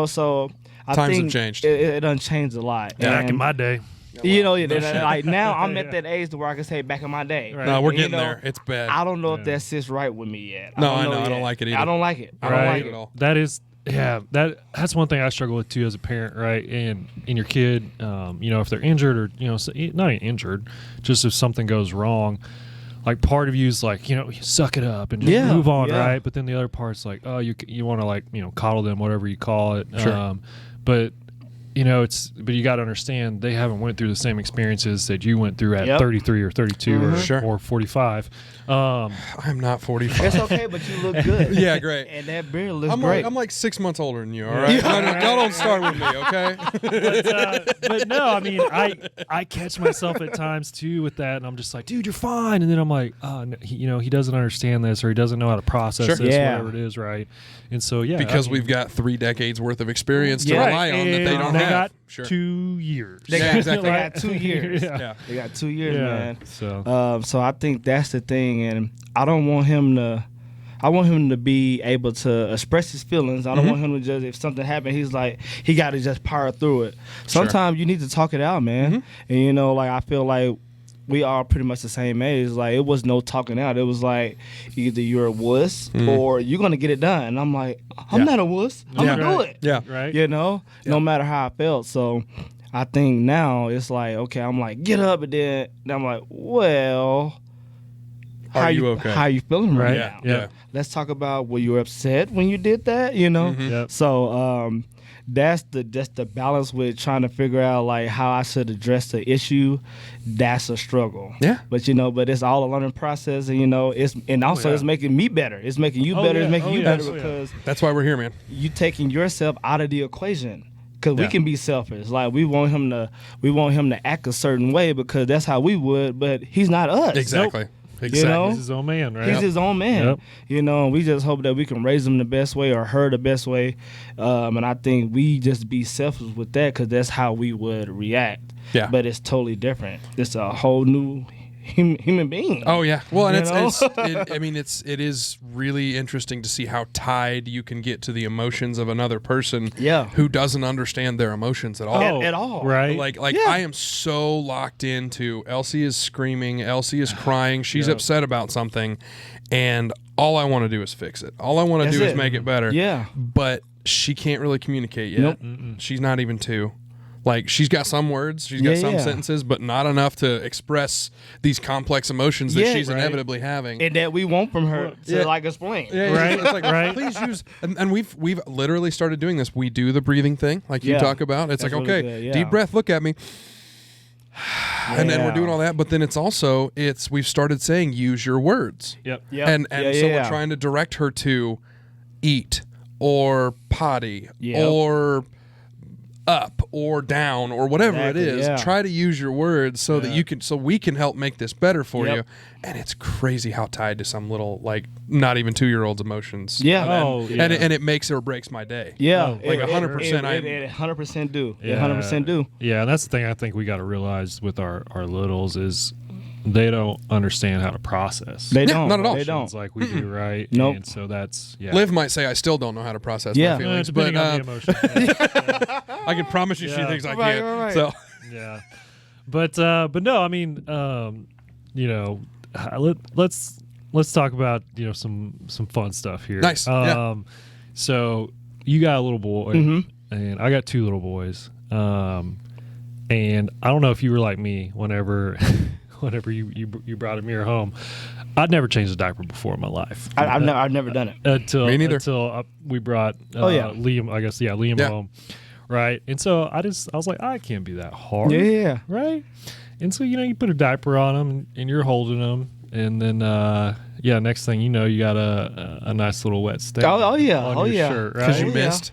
So I Times have think changed. It done changed a lot. Back in And, my day. like now I'm at that age to where I can say back in my day. Right. No, we're And, getting there. It's bad. I don't know if that sits right with me yet. No, I know. know I don't yet. like it either. I don't like it. I don't Right. like it. at all. That is, that's one thing I struggle with too as a parent, right? And in your kid, if they're injured or not even injured, just if something goes wrong, like part of you is like, suck it up and just move on, right? But then the other part's like, oh, you want to coddle them, whatever you call it. Sure. But but you got to understand they haven't went through the same experiences that you went through at 33 or 32 or 45. I'm not 45. It's okay, but you look good. Yeah, great. And that beard looks I'm great. like 6 months older than you, all right? Y'all don't start with me, okay? But no, I mean, I catch myself at times too with that, and I'm just like, dude, you're fine. And then I'm like, oh, no, he doesn't understand this, or he doesn't know how to process Sure. this, Yeah. whatever it is, right? And so, Because we've got 3 decades worth of experience to Yeah. rely on that they And don't they have. got Sure. 2 years. They Yeah, got, exactly. they got 2 years. Yeah. They got 2 years, Yeah. man. So So I think that's the thing, and I don't want him to. I want him to be able to express his feelings. I don't want him to just, if something happened, he got to just power through it. Sometimes you need to talk it out, man. And I feel like we are pretty much the same age. Like, it was no talking out. It was like either you're a wuss or you're gonna get it done. And I'm like, I'm not a wuss. I'm gonna do it. Yeah. right. No matter how I felt. So I think now it's like, okay, I'm like, get up, and then I'm like, well, Are you okay? How you feeling right Right. now? Yeah. Let's talk about, were you upset when you did that? You know. Yep. So that's the balance with trying to figure out like how I should address the issue. That's a struggle. Yeah. But but it's all a learning process, and it's making me better. It's making you better. It's making you better because That's why we're here, man. you taking yourself out of the equation. Because we Yeah. can be selfish. Like we want him to act a certain way because that's how we would. But he's not us. Exactly. Exactly. You know? He's his own man, right? He's his own man. Yep. And we just hope that we can raise him the best way or her the best way. And I think we just be selfish with that because that's how we would react. Yeah. But it's totally different. It's a whole new human being. Oh yeah. Well, and You it is really interesting to see how tied you can get to the emotions of another person. Yeah. Who doesn't understand their emotions at all. At all. Right. Like Yeah. I am so locked into Elsie is screaming, Elsie is crying, she's upset about something, and all I want to do is fix it. All I want to That's do is it. make it better. Yeah. But she can't really communicate yet. Nope. She's not even 2. Like she's got some words, she's got some sentences, but not enough to express these complex emotions that she's inevitably having. And that we want from her to explain. Right. It's like, Right. please use, and we've literally started doing this. We do the breathing thing, like you Yeah. talk about. It's That's like, really okay, good, yeah. deep breath, look at me. And then we're doing all that, but then we've started saying use your words. Yep. Yep. And Yeah, so yeah. we're trying to direct her to eat or potty Yep. or up or down or whatever Exactly, it is. yeah. Try to use your words so that we can help make this better for Yep. you. And it's crazy how tied to some little, like, not even 2-year-old's emotions. Yeah. And it makes or breaks my day. Yeah. Oh, like 100%. It 100% do. It Yeah. 100% do. Yeah, and that's the thing I think we got to realize with our littles is they don't understand how to process. They Yeah, don't. not at all. They don't. It's like we do, right? Nope. And so that's Liv might say I still don't know how to process Yeah. my feelings, depending but on the emotion. Yeah. I can promise you she Yeah. thinks I Right, can. right, right. So Yeah. But no, I mean, let's talk about some fun stuff here. Nice, yeah. So you got a little boy, and I got 2 little boys. And I don't know if you were like me whenever you brought Amir home. I'd never changed a diaper before in my life. I've never done it. Until Me neither. We brought Liam. I guess Liam Yeah. home, right? And so I was like, I can't be that hard, Yeah. right? And so you put a diaper on him and you're holding him, and then next thing you know, you got a nice little wet stain. Oh, yeah. on Oh, your yeah. shirt, because right? you missed.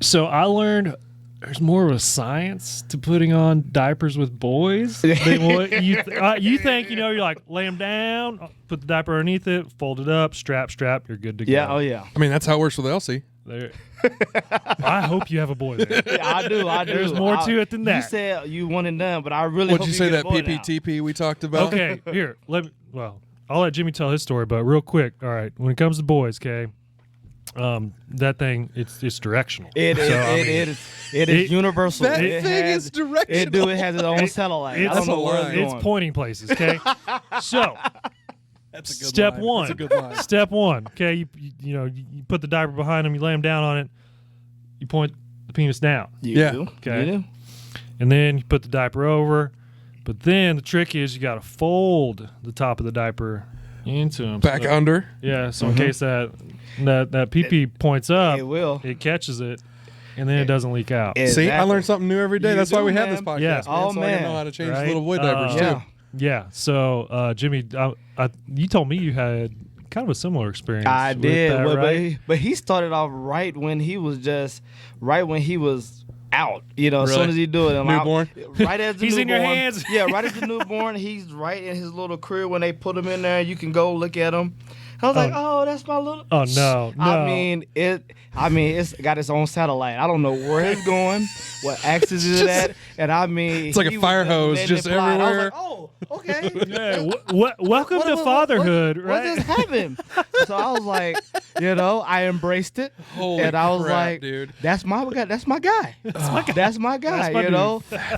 So I learned there's more of a science to putting on diapers with boys than what you think. You're like, lay them down, put the diaper underneath it, fold it up, strap, you're good to go. Yeah. Oh, yeah. I mean, that's how it works with Elsie. There. I hope you have a boy there. Yeah, I do. There's more to it than that. You said you one and done, but I really What'd hope you say, get that a boy now. PPTP we talked about? Okay, here. I'll let Jimmy tell his story, but real quick. All right, when it comes to boys, okay, that thing it's directional. It is universal. That It thing has- is directional. It has its own satellite. I It's don't know where it's It's going. pointing places. Okay, so That's a good step line. one. That's a good line. Step one. Okay, you put the diaper behind him, you lay him down on it, you point the penis down, You Yeah. do. Okay. You do. and then you put the diaper over. But then the trick is you got to fold the top of the diaper into him. Back so, under. Yeah, so in case that pee-pee points up, It will. it catches it, and then it doesn't leak out. See, I learn something new every day. You That's why do, we have man. this podcast. Yeah. Man, Oh, so I can man. know how to change Right? little boy diapers Yeah. too. Yeah. So Jimmy, you told me you had kind of a similar experience. I with did, that, right? but he started off right when he was out. As soon Really? as he do it, I'm Newborn? out, right as the He's in your newborn. hands. Yeah, right as the newborn, he's right in his little crib when they put him in there. You can go look at him. I was like, oh, that's my little. Oh no. I mean, it's got its own satellite. I don't know where it's going, what axis is it at, and I mean, It's like a he was fire hose letting just it fly. And I was everywhere. like, oh, okay. Yeah, welcome to fatherhood, What right? just happened? So I was like, I embraced it, Holy and I was crap, like, dude. that's my guy. That's my guy. That's my guy. That's my dude.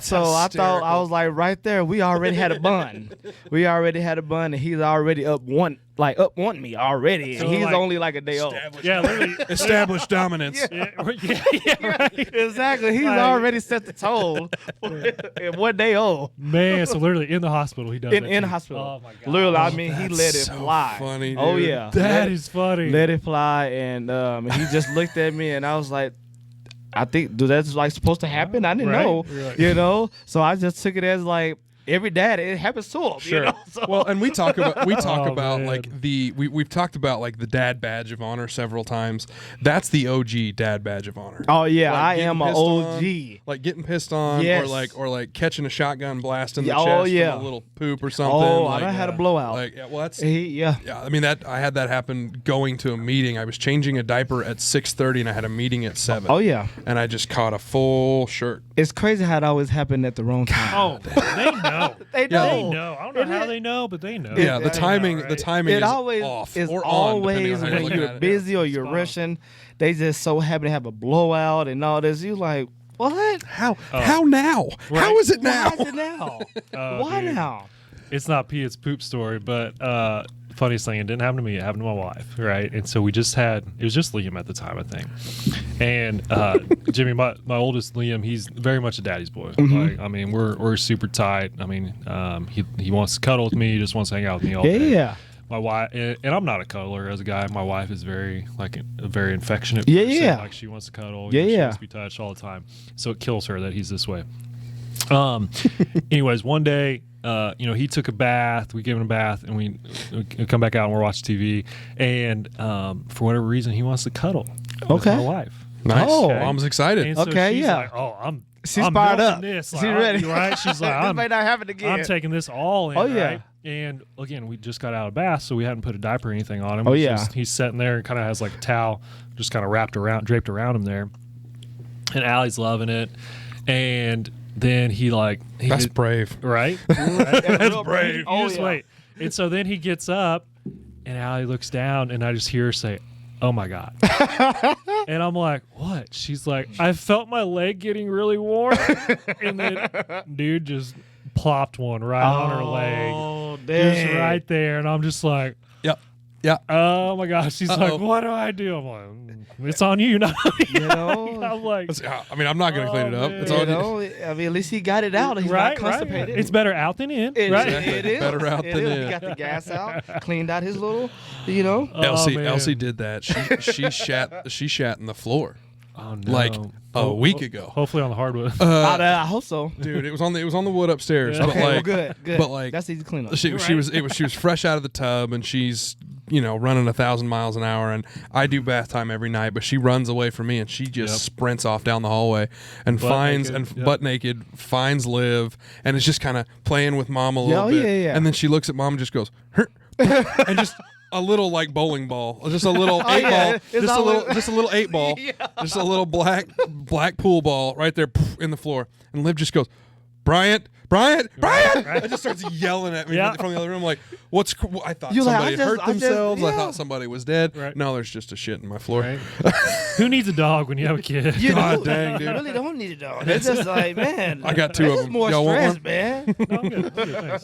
So I thought, I hysterical. was like, right there, we already had a bun. And he's already up one like up on me already. So, And he's like, only like a day old. Yeah, literally. Established dominance. Yeah, right. Exactly. He's Like- already set the tone. And 1 day old. Man, so literally in the hospital he does that In the too. hospital. Oh my god. Literally, I mean, he That's let it so fly. funny, Oh dude. yeah. That is funny. Let it fly, and he just looked at me, and I was like, I think, dude, that's like supposed to happen. I didn't Right. know, Right. you know. So I just took it as like every dad, it happens to him. Sure. You know? So, Well, and we talk about man. like we've talked about like the dad badge of honor several times. That's the OG dad badge of honor. oh yeah, Like I getting am an pissed on, OG. like getting pissed on, Yes. or like catching a shotgun blast in the Yeah, chest oh, yeah. from a little poop or something. Oh, like, I done had a blowout. Like, yeah, well, that's Yeah. yeah. I mean, that I had that happen going to a meeting. I was changing a diaper at 6:30, and I had a meeting at 7. Oh yeah. And I just caught a full shirt. It's crazy how it always happened at the wrong time. Oh, they know. They Yeah. They know. know. I don't know how they know, but they know. Yeah, the I know, timing, right? the timing It is always off is or on, depending always on how you're when looking you're at it. busy or you're Spot on. rushing. They just so happen to have a blowout and all this. You like what? How now? How is it now? Why is it now? Oh, Why dude. now? It's not pee, it's poop story, but funniest thing, it didn't happen to me, it happened to my wife, right? And so we just had, it was just Liam at the time, I think. And Jimmy, my oldest Liam, he's very much a daddy's boy. Like, I mean, we're super tight. I mean, he wants to cuddle with me, he just wants to hang out with me all day. Yeah. My wife, and I'm not a cuddler as a guy. My wife is very like a very affectionate Yeah, person. yeah. Like she wants to cuddle. Yeah, she yeah. wants to be touched all the time. So it kills her that he's this way. Anyways, one day, he took a bath. We gave him a bath, and we come back out and we're watching TV. And for whatever reason, he wants to cuddle with Okay. my wife. Nice. Oh. Mom's excited. And so Okay, she's yeah. like, "Oh, She's I'm fired milking up. This. She's Like, ready. right?" She's like, This "I'm may not happen again. I'm taking this all in." Oh, yeah. Right? And again, we just got out of bath, so we hadn't put a diaper or anything on him. Oh, It's yeah. just- he's sitting there and kind of has like a towel just kind of draped around him there. And Allie's loving it. And then That's brave. right? That's brave. You Oh, just yeah. wait. And so then he gets up, and Allie looks down, and I just hear her say, "Oh my God." And I'm like, "What?" She's like, "I felt my leg getting really warm." And then dude just plopped one right on her leg. Oh, Just dang. right there. And I'm just like, Yep. Yeah. "Oh my gosh." She's Uh-oh. like, "What do I do?" I'm like, "It's on you, not on You you." know, I'm like, I mean, I'm not going to clean it up. man. It's you all know, I mean, at least he got it out. He's right, not constipated. It's better out than in, It- right? It is. Better out It than is. in. He got the gas out, cleaned out his little, you know. Elsie, man. Elsie did that. She shat in the floor Oh no. like a week ago. Hopefully on the hardwood. I hope so. Dude, it was on the wood upstairs. Yeah. But Okay, well, like, good. but like, That's easy to clean up. she was fresh out of the tub, and she's running 1,000 miles an hour, and I do bath time every night, but she runs away from me, and she just Yep. sprints off down the hallway and Butt naked, yep. finds Liv, and is just kind of playing with Mom a little oh, bit, yeah. and then she looks at Mom and just goes, "Her," and just a little like bowling ball, just a little eight yeah, ball, it's just a little 8 ball, just a little black pool ball right there in the floor, and Liv just goes, Bryant. I just starts yelling at me Yeah. from the other room, like, I thought You're like, somebody hurt I just- themselves. I yeah. thought somebody was dead. Right. No, there's just a shit in my floor. Right? Who needs a dog when you have a kid? You God do. dang, dude. You really don't need it though. It's just like, man. I got 2 This of is them. more Y'all want stress, one? man. No, I'm good. Thanks.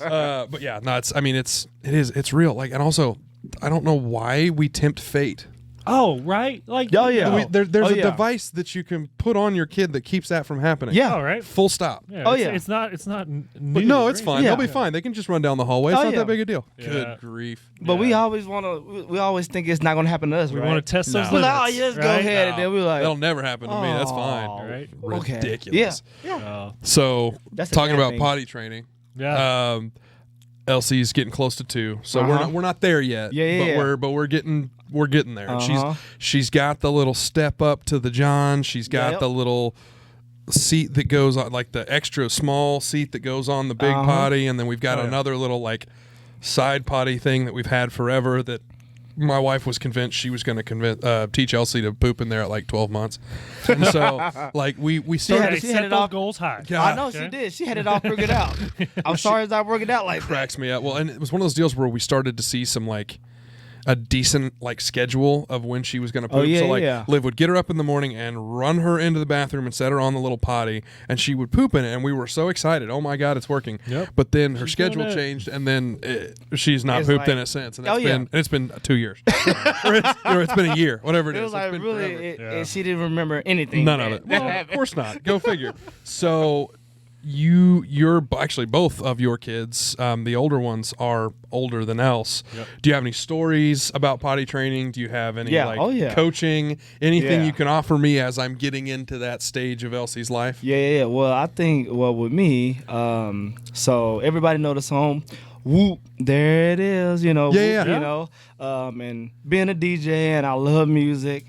But yeah, no, it's real. Like, and also, I don't know why we tempt fate. Oh, right? Like, Oh, yeah. There's Oh, a yeah. device that you can put on your kid that keeps that from happening. Yeah. all right. Full stop. Yeah, Oh, it's, yeah. It's not new. But no, it's right? fine. Yeah. They'll be fine. They can just run down the hallway. It's Oh, not yeah. that big a deal. Yeah. Good grief. But we Yeah. always want to. We always think it's not going to happen to us. We right? want to test those We're limits. like, oh, yeah, let's go right? ahead, and then we're like, That'll never happen to me. That's fine. Oh, Right? okay. Ridiculous. Yeah. Oh, So, That's a talking bad about thing. potty training. yeah. Elsie's getting close to 2, so Uh-huh. we're not there yet. Yeah. But we're getting there. And Uh-huh. she's got the little step up to the John. She's got Yep. the little seat that goes on, like the extra small seat that goes on the big Uh-huh. potty, and then we've got Oh, yeah. another little like side potty thing that we've had forever that my wife was convinced she was going to teach Elsie to poop in there at like 12 months. And so like we had started it- She she set had those off- goals high. Yeah. I know Okay. she did. She had it all figured out. I'm sorry it's not working out like that. cracks me up. Well, and it was one of those deals where we started to see some like a decent like schedule of when she was going to poop. yeah, so like yeah. Liv would get her up in the morning and run her into the bathroom and set her on the little potty, and she would poop in it, and we were so excited. Oh my God, it's working. Yep. But then her She's schedule doing it. changed, and then she's not It's pooped in like- it since, and Oh, yeah. it's been 2 years, or it's been a year, whatever it It is. was like It's been really, forever. she didn't remember anything. None of it. Well, of course not. Go figure. So you're actually both of your kids. The older ones are older than else. Yep. Do you have any stories about potty training? Do you have any coaching? Anything Yeah. you can offer me as I'm getting into that stage of Elsie's life? Yeah. Well, I think with me, so everybody know the song. Whoop, there it is. You know. Yeah, whoop, yeah. You know, and being a DJ and I love music.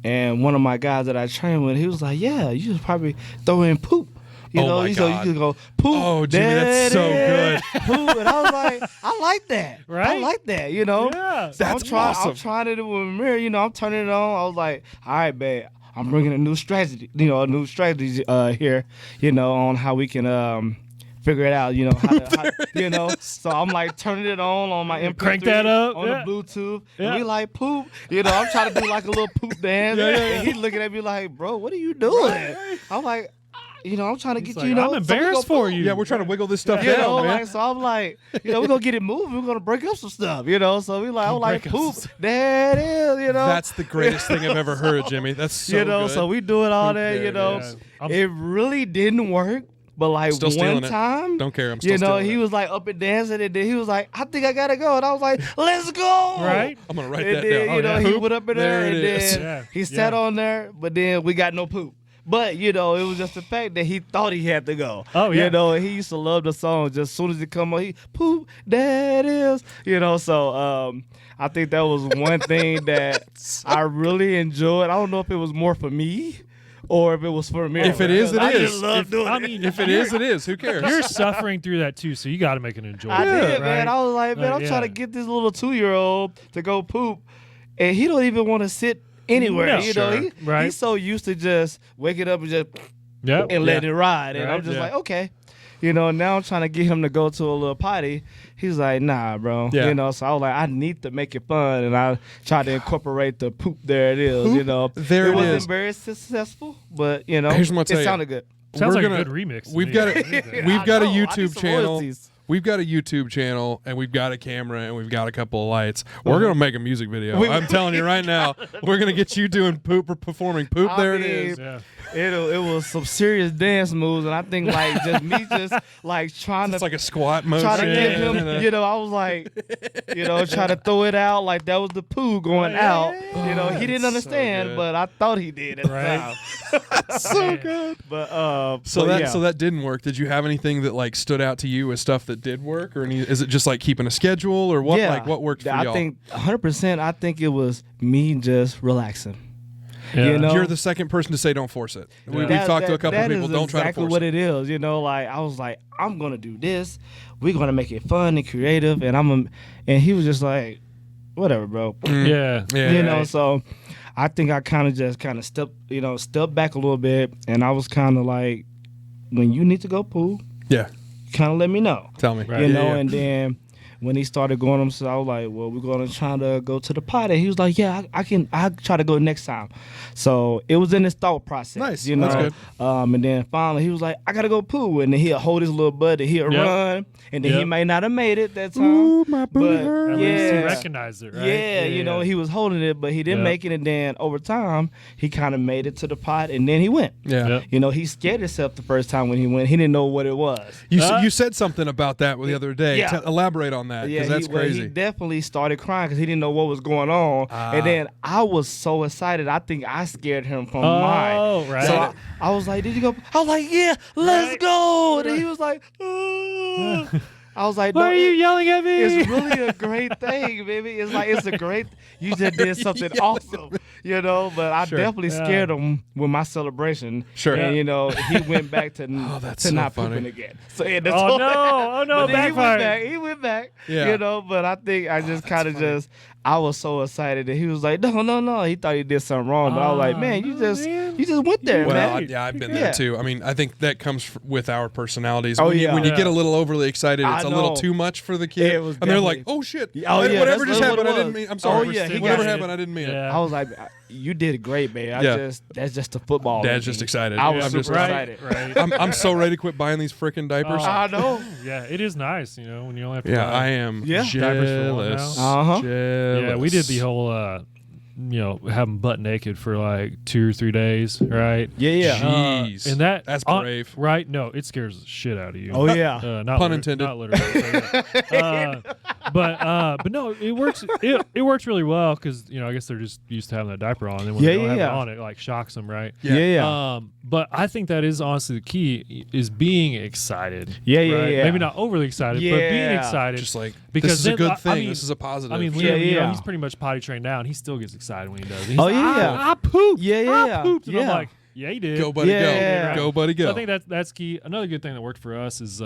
And one of my guys that I train with, he was like, "Yeah, you should probably throw in poop." You Oh know, my you God. could go poop. Oh, Jimmy, that's so good. Poop, and I was like, I like that. I Right? like that. You know. Yeah. So That's I'm trying. awesome. I'm trying to do with a mirror. You know, I'm turning it on. I was like, all right, babe. I'm bringing a new strategy. You know, a new strategy here. You know, on how we can figure it out. You know, you know. So I'm like turning it on my MP3, Crank that up, on yeah. the Bluetooth. Yeah. And we like poop. You know, I'm trying to do like a little poop dance. And he's looking at me like, bro, what are you doing? I'm like, you know, I'm trying to get like, you. You know, I'm so we embarrassed go for poop. you. Yeah, we're trying to wiggle this stuff You down, know, man. like, so I'm like, you know, we're gonna get it moving. We're gonna break up some stuff, you know. So I'm like, Break up poop, some there it is, you know. That's the greatest thing I've ever heard, Jimmy. That's so you know, good. so we doing all that, There you it know. is. It really didn't work, but like Still stealing one it. time, Don't care. I'm still you know, stealing he it. was like up and dancing, and then he was like, I think I gotta go, and I was like, let's go, Right? I'm gonna write And that then down. you know yeah. he Poop, went up in there there, it and is. then Yeah, he sat yeah. on there, but then we got no poop. But you know, it was just the fact that he thought he had to go. Oh, yeah. You know, he used to love the song. Just as soon as it come on, he poop. That is. You know, so I think that was one thing that I really enjoyed. I don't know if it was more for me or if it was for me. If it is, it I is. just love doing I it. mean, If it is, it is. Who cares? You're suffering through that too, so you got to make it enjoyable. I did, right? man. I was like, man, I'm Yeah. trying to get this little 2-year-old to go poop, and he don't even want to sit anywhere. No. You know, Sure. Right. he's so used to just waking up and just Yep. and letting it ride. And Right, I'm just yeah. like, okay. You know, now I'm trying to get him to go to a little potty. He's like, nah, bro. Yeah. You know, so I was like, I need to make it fun. And I tried to incorporate the poop. There it is. Poop, You know, there it wasn't is. very successful, but, you know, Here's what I'm gonna tell it you. sounded good. Sounds We're like gonna- a good remix. to We've me. got a we've got a I know. I need YouTube some channel. royalties. We've got a YouTube channel and we've got a camera and we've got a couple of lights. We're gonna make a music video. I'm telling you right now, we're gonna get you doing poop or performing poop. I There it mean, is. Yeah. It was some serious dance moves, and I think like just me just like trying It's to like a squat motion. try to get him, and a- you know, I was like, you know, try to throw it out like that was the poo going out. You know, he didn't so understand, good. but I thought he did at Right. the time. so good. But So but that yeah. so that didn't work. Did you have anything that like stood out to you as stuff that did work, or is it just like keeping a schedule, or what? yeah, Like what worked for I y'all? think 100%. I think it was me just relaxing. Yeah. You know, You're the second person to say don't force it. We've That- talked to a that- couple of that people. is Don't try to exactly force what it. it is. You know, like I was like, I'm gonna do this. We're gonna make it fun and creative, and and he was just like, whatever, bro. Yeah. Yeah, You know, right. so I think I kind of stepped back a little bit, and I was kind of like, when you need to go pool, Yeah. kind of let me know. Tell me. Right. You Yeah, know, yeah. and then when he started going, so I was like, well, we're gonna try to go to the potty. He was like, yeah, I'll try to go next time. So it was in his thought process. Nice. You know, That's good. And then finally he was like, I gotta go poo, and then he'll hold his little butt and he'll Yep. run, and then he Yep. may not have made it that time. Ooh, my booty but hurts. At least he yeah. recognized it, right? Yeah, you know, he was holding it, but he didn't Yep. make it. And then over time, he kind of made it to the pot, and then he went. Yeah. Yep. You know, he scared himself the first time when he went. He didn't know what it was. You said something about that the other day. Yeah. Elaborate on that, because that's well, crazy. he definitely started crying because he didn't know what was going on. And then I was so excited. I think I scared him from mine. Oh, right. So I was like, "Did you go?" I was like, "Yeah, let's Right. go." And he was like, I was like, Why "No, are you yelling at me? It's really a great thing, baby. It's like it's a great. You just did something awesome, you know. But I Sure. definitely Yeah. scared him with my celebration. Sure. And you know, he went back to that's to so not funny. pooping again. So yeah, that's Oh, no. Oh, no. But then Backfired. he went back. Yeah. You know, but I think I just kind of just. I was so excited that he was like, no. He thought he did something wrong, but I was like, man, you just went there, Well, man. yeah, I've been Yeah. there too. I mean, I think that comes with our personalities. Oh, when you, yeah. when you Yeah. get a little overly excited, I it's a little too much for the kid. It was and they're like, definitely- oh shit. Oh, yeah, whatever that's just what happened, it I didn't was. mean. I'm sorry. Oh, yeah, he Whatever got it. happened, I didn't mean it. Yeah. I was like, you did great, man. Yeah. That's just a football. Dad's to just me. excited. I was I'm super just excited. Right. I'm so ready to quit buying these freaking diapers. I know. Yeah, it is nice, when you only have to Yeah, buy I am Yeah. diapers for one jealous. now. Uh-huh. Jealous. Yeah, we did the whole, have them butt naked for like 2 or 3 days, right? Yeah. Jeez. And that's brave. right? No, it scares the shit out of you. Oh yeah. Not Pun intended. Not literally. But no, it works. It works really well because I guess they're just used to having that diaper on, and when they don't have it on, it like shocks them, right? Yeah. But I think that is honestly the key is being excited. Yeah. right? Yeah. Maybe not overly excited, but being Yeah. excited. Just like, Because this is a then, good I thing. mean- This is a positive. I mean, Yeah, Liam, yeah. he's pretty much potty trained now, and he still gets excited when he does it. He's Oh, like, yeah. I pooped. Yeah, I yeah. pooped. And I'm Yeah. like, yeah, he did. go, buddy, Yeah. go. Go, buddy, go. So I think that's key. Another good thing that worked for us is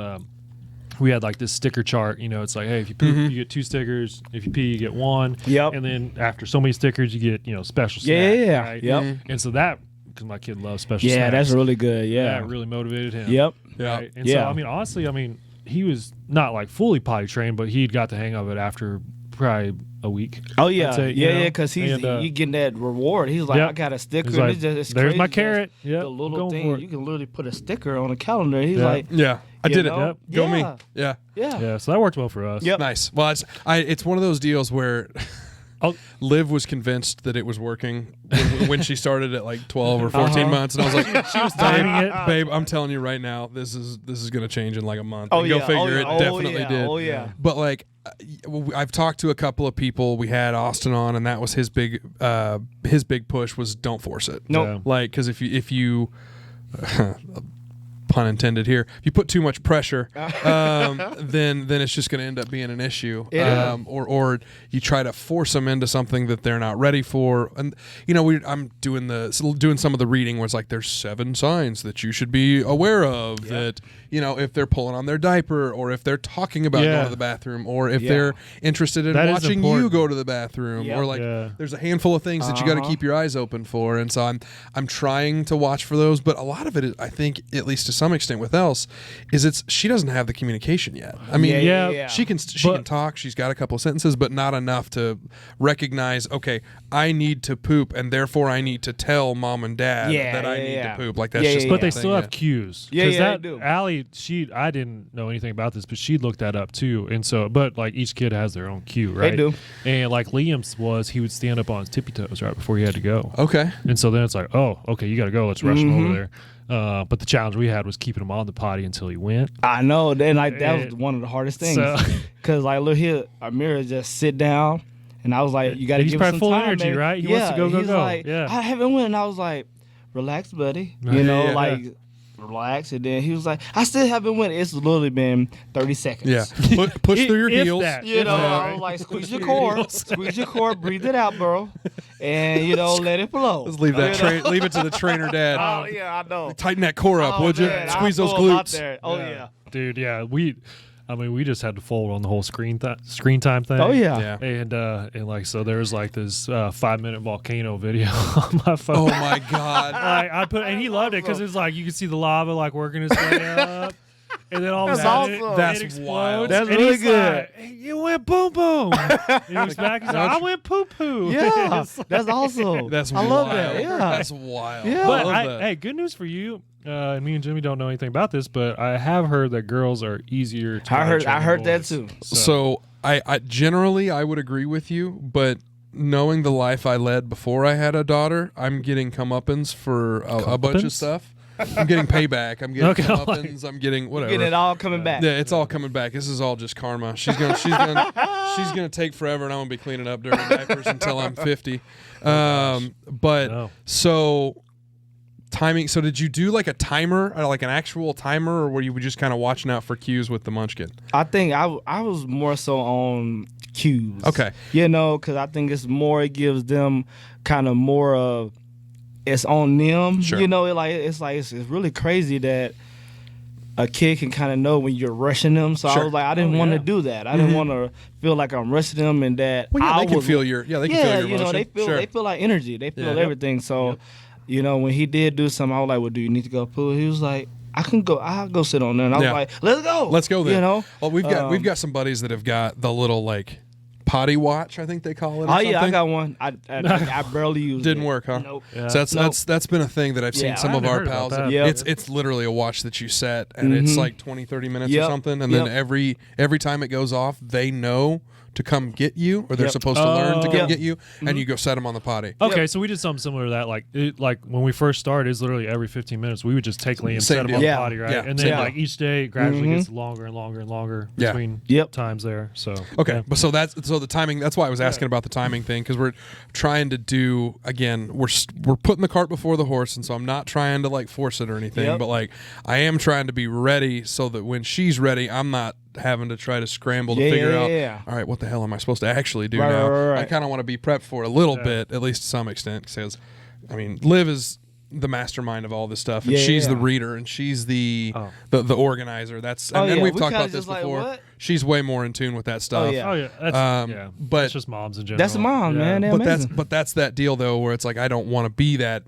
we had like this sticker chart. It's like, hey, if you poop, you get 2 stickers. If you pee, you get 1. Yep. And then after so many stickers, you get special Yeah. snack. Yeah. Right? Yep. And so that, because my kid loves special Yeah, snacks. that's really good. Yeah. That really motivated him. Yep. Yeah. Right? And Yeah. so, honestly, he was not like fully potty trained, but he'd got the hang of it after probably a week. Oh yeah. I'd say, Yeah. Because he getting that reward. He's like, Yep. I got a sticker. He's and like, it's just, it's there's my crazy. carrot. Just Yep, The little going thing for it. you can literally put a sticker on a calendar. He's Yeah. like, Yeah, I You did know? it. Go me. Yeah. Yeah. yeah. Yeah, so that worked well for us. Yep. Nice. Well, it's one of those deals where Liv was convinced that it was working when she started at like 12 or 14 months, and I was like, She was timing it. babe, I'm telling you right now, this is going to change in like a month. Oh And yeah. go figure. Oh, yeah. It Oh, definitely yeah. did. Oh yeah. But like, I've talked to a couple of people. We had Austin on, and that was his big push was don't force it. Nope. Yeah. Like, because if you pun intended here, if you put too much pressure, then it's just going to end up being an issue. Or you try to force them into something that they're not ready for. And I'm doing some of the reading where it's like there's 7 signs that you should be aware of that if they're pulling on their diaper, or if they're talking about going to the bathroom, or if they're interested in That is watching you important. go to the bathroom, Yep. or like Yeah. there's a handful of things that you got to keep your eyes open for. And so I'm trying to watch for those, but a lot of it is, I think, at least to some extent with else, is she doesn't have the communication yet. I mean, Yeah. she can talk, she's got a couple of sentences, but not enough to recognize, okay, I need to poop, and therefore I need to tell mom and dad that I need to poop. Like that's just But they not a still thing have yet. cues. Yeah, 'Cause yeah, that they do. Allie, I didn't know anything about this, but she looked that up too. And so, but like each kid has their own cue, right? They do. And like Liam's he would stand up on his tippy toes right before he had to go. Okay. And so then it's like, oh, okay, you got to go. Let's rush him over there. But the challenge we had was keeping him on the potty until he went. I know. Then that was one of the hardest things. So- Cause like look here, Amir just sit down, and I was like, you got to He's give probably him some full of time, energy, man. right? He wants to go, go, he's go. Like, Yeah. I haven't went, and I was like, relax, buddy. Yeah. Like relax. And then he was like, I still haven't went. It's literally been 30 seconds. Yeah. Push through your If heels. that. You know, Yeah. I was like, squeeze your core, breathe it out, bro, and let it flow. Let's leave that leave it to the trainer dad. Oh yeah, I know. Tighten that core up, would you? man, Squeeze I'll those pull 'em out glutes. there. Oh yeah. Dude, yeah. We just had to fold on the whole screen time thing. Oh yeah. Yeah. And like, so there was like this 5-minute volcano video on my phone. Oh my God. Like I put, and he loved it because it's like you can see the lava like working its way up, and then all of a That's sudden awesome. That's it explodes. wild. That's and really he's good. Like, hey, you went boom boom. He looks back. He's like, I went poo poo. Yeah, that's awesome. That's I wild. love that. Yeah. That's wild. Yeah. But I love that. hey, good news for you. And me and Jimmy don't know anything about this, but I have heard that girls are easier to I train heard than that boys. too. So I generally I would agree with you, but knowing the life I led before I had a daughter, I'm getting comeuppance for a bunch of Comeuppance? stuff. I'm getting payback. I'm getting Okay, comeuppance. I'm getting whatever. Getting it all coming back. Yeah, it's all coming back. This is all just karma. She's gonna take forever, and I'm gonna be cleaning up dirty diapers until I'm 50. But No. so timing. So did you do like a timer, like an actual timer, or were you just kind of watching out for cues with the munchkin? I think I was more so on cues. Okay. Because I think it gives them kind of more of it's on them. Sure. It's really crazy that a kid can kind of know when you're rushing them. So I Sure. was like, I didn't want to do that. I didn't want to feel like I'm rushing them and that. Well, yeah, I they can was- feel your they can feel your emotion. they feel like energy. They feel Yeah. everything. So, when he did do something, I was like, well, do you need to go poo? He was like, can go. I'll go sit on there. And I was like, let's go then. You know. Well, we've got some buddies that have got the little like potty watch, I think they call it. Or yeah, I something. got one. I barely used it. Didn't work, huh? Nope. Yeah. So that's been a thing that I've seen Yeah, some I of our haven't heard pals. about that. It's literally a watch that you set, and it's like 20, 30 minutes or something, and then every time it goes off, they know to come get you, or they're supposed to learn to come get you, and you go set them on the potty. Okay, so we did something similar to that. Like when we first started, it's literally every 15 minutes we would just take Liam and set him on the potty, right? Yeah. And then like each day it gradually gets longer and longer and longer between times there. So but so the timing. That's why I was asking about the timing thing, because we're trying to do, again, we're putting the cart before the horse, and so I'm not trying to like force it or anything, but like I am trying to be ready so that when she's ready, I'm not having to try to scramble to figure out, all right, what the hell am I supposed to actually do now? Right. I kind of want to be prepped for it a little bit, at least to some extent, because, I mean, Liv is the mastermind of all this stuff, and she's the reader, and she's the organizer. And we've talked about this before. Like, she's way more in tune with that stuff. But it's just moms in general. That's mom, man. But that's that deal though, where it's like I don't want to be that.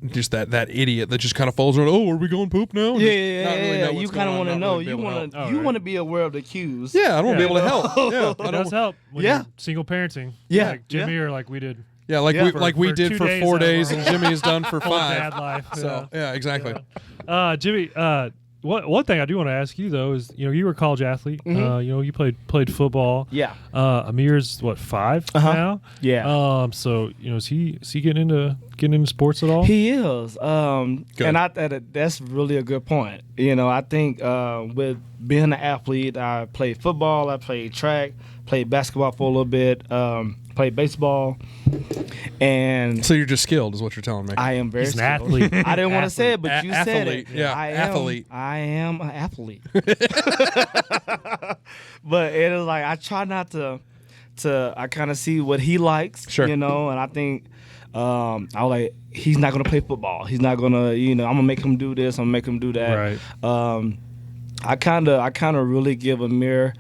Just that idiot that just kind of falls around. Oh, are we going poop now? Yeah. You kind of want to know. You want to be aware of the cues. Yeah, I don't want to be able to help. Yeah, it does help. When you're single parenting. Yeah, like Jimmie or like we did. Yeah, we did for 4 days, and Jimmie has done for 5. Dad life. So exactly. Jimmie, one thing I do want to ask you though is, you were a college athlete. You played football. Yeah. Amir's 5 now. Yeah. So is he getting into sports at all? He is. And that's really a good point. I think with being an athlete, I played football, I played track, played basketball for a little bit, played baseball, and so you're just skilled, is what you're telling me. I am very He's skilled. an athlete. I didn't want to say it, but you said it. Yeah, athlete. I am an athlete. But it is like I try not to I kind of see what he likes, and I think I was like, he's not gonna play football. He's not gonna, I'm gonna make him do this. I'm gonna make him do that. Right. I kind of really give Amir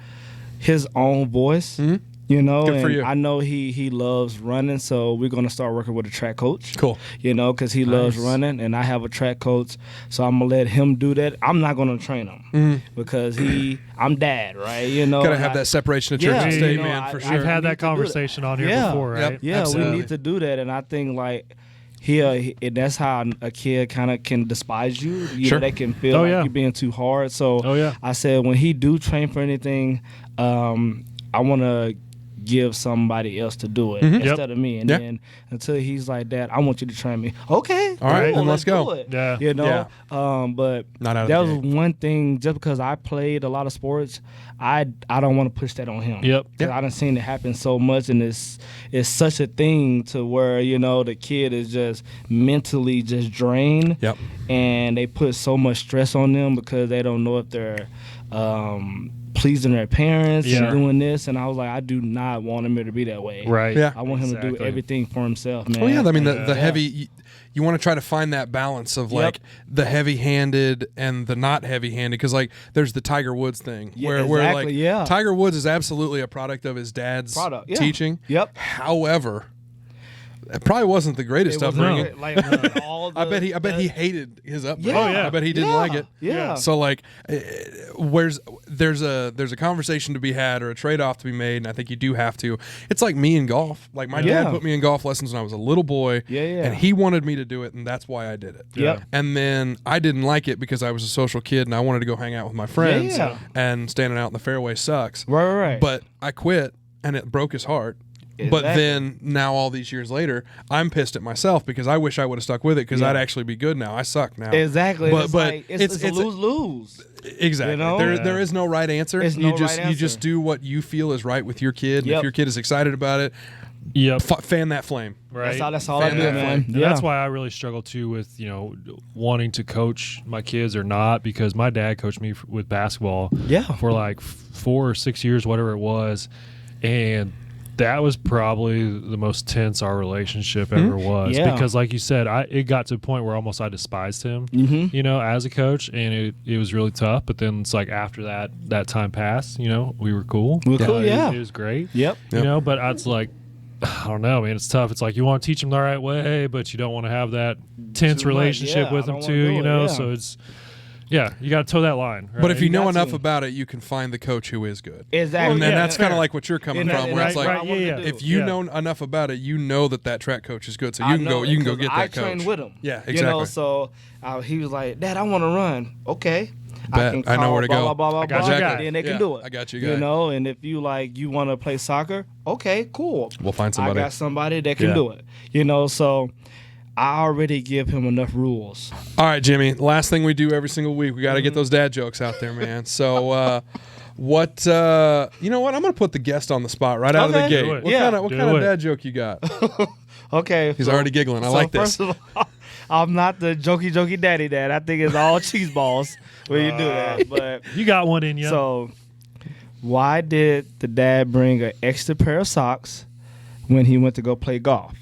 his own voice. Mm-hmm. Good for you. I know he loves running, so we're gonna start working with a track coach. Cool. Because he loves running, and I have a track coach, so I'm gonna let him do that. I'm not gonna train him because I'm dad, right? Gotta have that separation of church and state, man, for sure. We've had that conversation on here before, right? Yeah, absolutely. We need to do that, and I think like. That's how a kid kind of can despise you. They can feel like you're being too hard. So I said, when he do train for anything, I want to give somebody else to do it instead of me. And then until he's like, Dad, I want you to train me. Okay, all right, then let's go. Yeah, but not out of that was one thing. Just because I played a lot of sports, I don't want to push that on him. Yep. I done seen it happen so much, and it's such a thing to where the kid is just mentally just drained. Yep. And they put so much stress on them because they don't know if they're pleasing their parents and doing this. And I was like, I do not want him to be that way. Right. Yeah. I want him to do everything for himself, man. Well, yeah. I mean, the heavy. You want to try to find that balance of like the heavy-handed and the not heavy-handed, because like there's the Tiger Woods thing where like Tiger Woods is absolutely a product of his dad's teaching. Yep. However, it probably wasn't the greatest upbringing. I bet he hated his upbringing. Yeah. Oh, yeah. I bet he didn't like it. Yeah. So like, there's a conversation to be had or a trade-off to be made, and I think you do have to. It's like me in golf. Like my dad put me in golf lessons when I was a little boy, and he wanted me to do it, and that's why I did it. Yep. And then I didn't like it because I was a social kid and I wanted to go hang out with my friends, and standing out in the fairway sucks. Right. But I quit, and it broke his heart. But then now all these years later, I'm pissed at myself because I wish I would have stuck with it because I'd actually be good now. I suck now. Exactly. But it's a lose-lose. Exactly. There is no right answer. You just do what you feel is right with your kid. And if your kid is excited about it, fan that flame. Right. That's all I do, man. Yeah. That's why I really struggle too with wanting to coach my kids or not, because my dad coached me with basketball for like 4 or 6 years, whatever it was, and that was probably the most tense our relationship ever was, because like you said, it got to a point where almost I despised him, as a coach, and it was really tough. But then it's like after that time passed, we were cool. It was great. Yep. But it's like, I don't know, man. It's tough. It's like you want to teach them the right way, but you don't want to have that tense relationship with them too, So it's, Yeah, you got to toe that line. Right? But if you know got enough to. about it, you can find the coach who is good. Exactly. And then yeah, that's kind of fair. like what you're coming And from, that- where it's right, like, right, yeah. if you know enough about it, you know that track coach is good, so you can go get that I coach. trained with him. Yeah, exactly. You know, so he was like, "Dad, I want to run." Okay. Bet. can I know call where to go. blah, blah, blah, I got blah, you, blah, guy. and then they Yeah, can do it. I got you, You guy. know, and if you want to play soccer, okay, cool. We'll find somebody. I got somebody that can Yeah. do it. You know, so I already give him enough rules. All right, Jimmy. Last thing we do every single week, we got to get those dad jokes out there, man. So, what? You know what? I'm gonna put the guest on the spot right out of the Okay. gate. Do it. What Yeah. kind Do of it. dad joke you got? Okay. He's already giggling. I like this. First of all, I'm not the jokey daddy dad. I think it's all cheese balls when you do that. But You got one in you. so, why did the dad bring an extra pair of socks when he went to go play golf?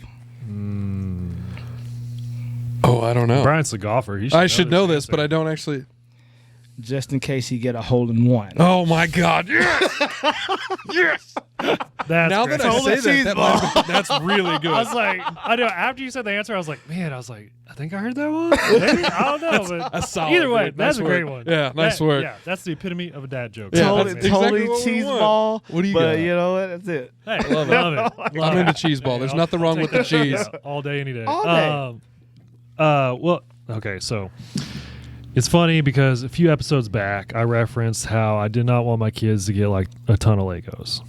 Oh, I don't know. Bryant's the golfer. I should know this, but I don't actually. Just in case he get a hole in one. Oh my God! Yes, yes. That's Now great. that I Totally say that, that's really good. I was like, I know. After you said the answer, I was like, man, I think I heard that one. Maybe? I don't know. But a solid, either way, dude. that's Nice a great work. one. Yeah, nice That- work. Yeah, that's the epitome of a dad joke. Yeah, Totally, that's exactly totally what we cheese want. ball. What do you but got? you know what? That's it. Hey, Love it. love it. I'm into cheese ball. There's nothing wrong with the cheese. Yeah, all day, any day. All day. Well, okay, so it's funny because a few episodes back, I referenced how I did not want my kids to get like a ton of Legos,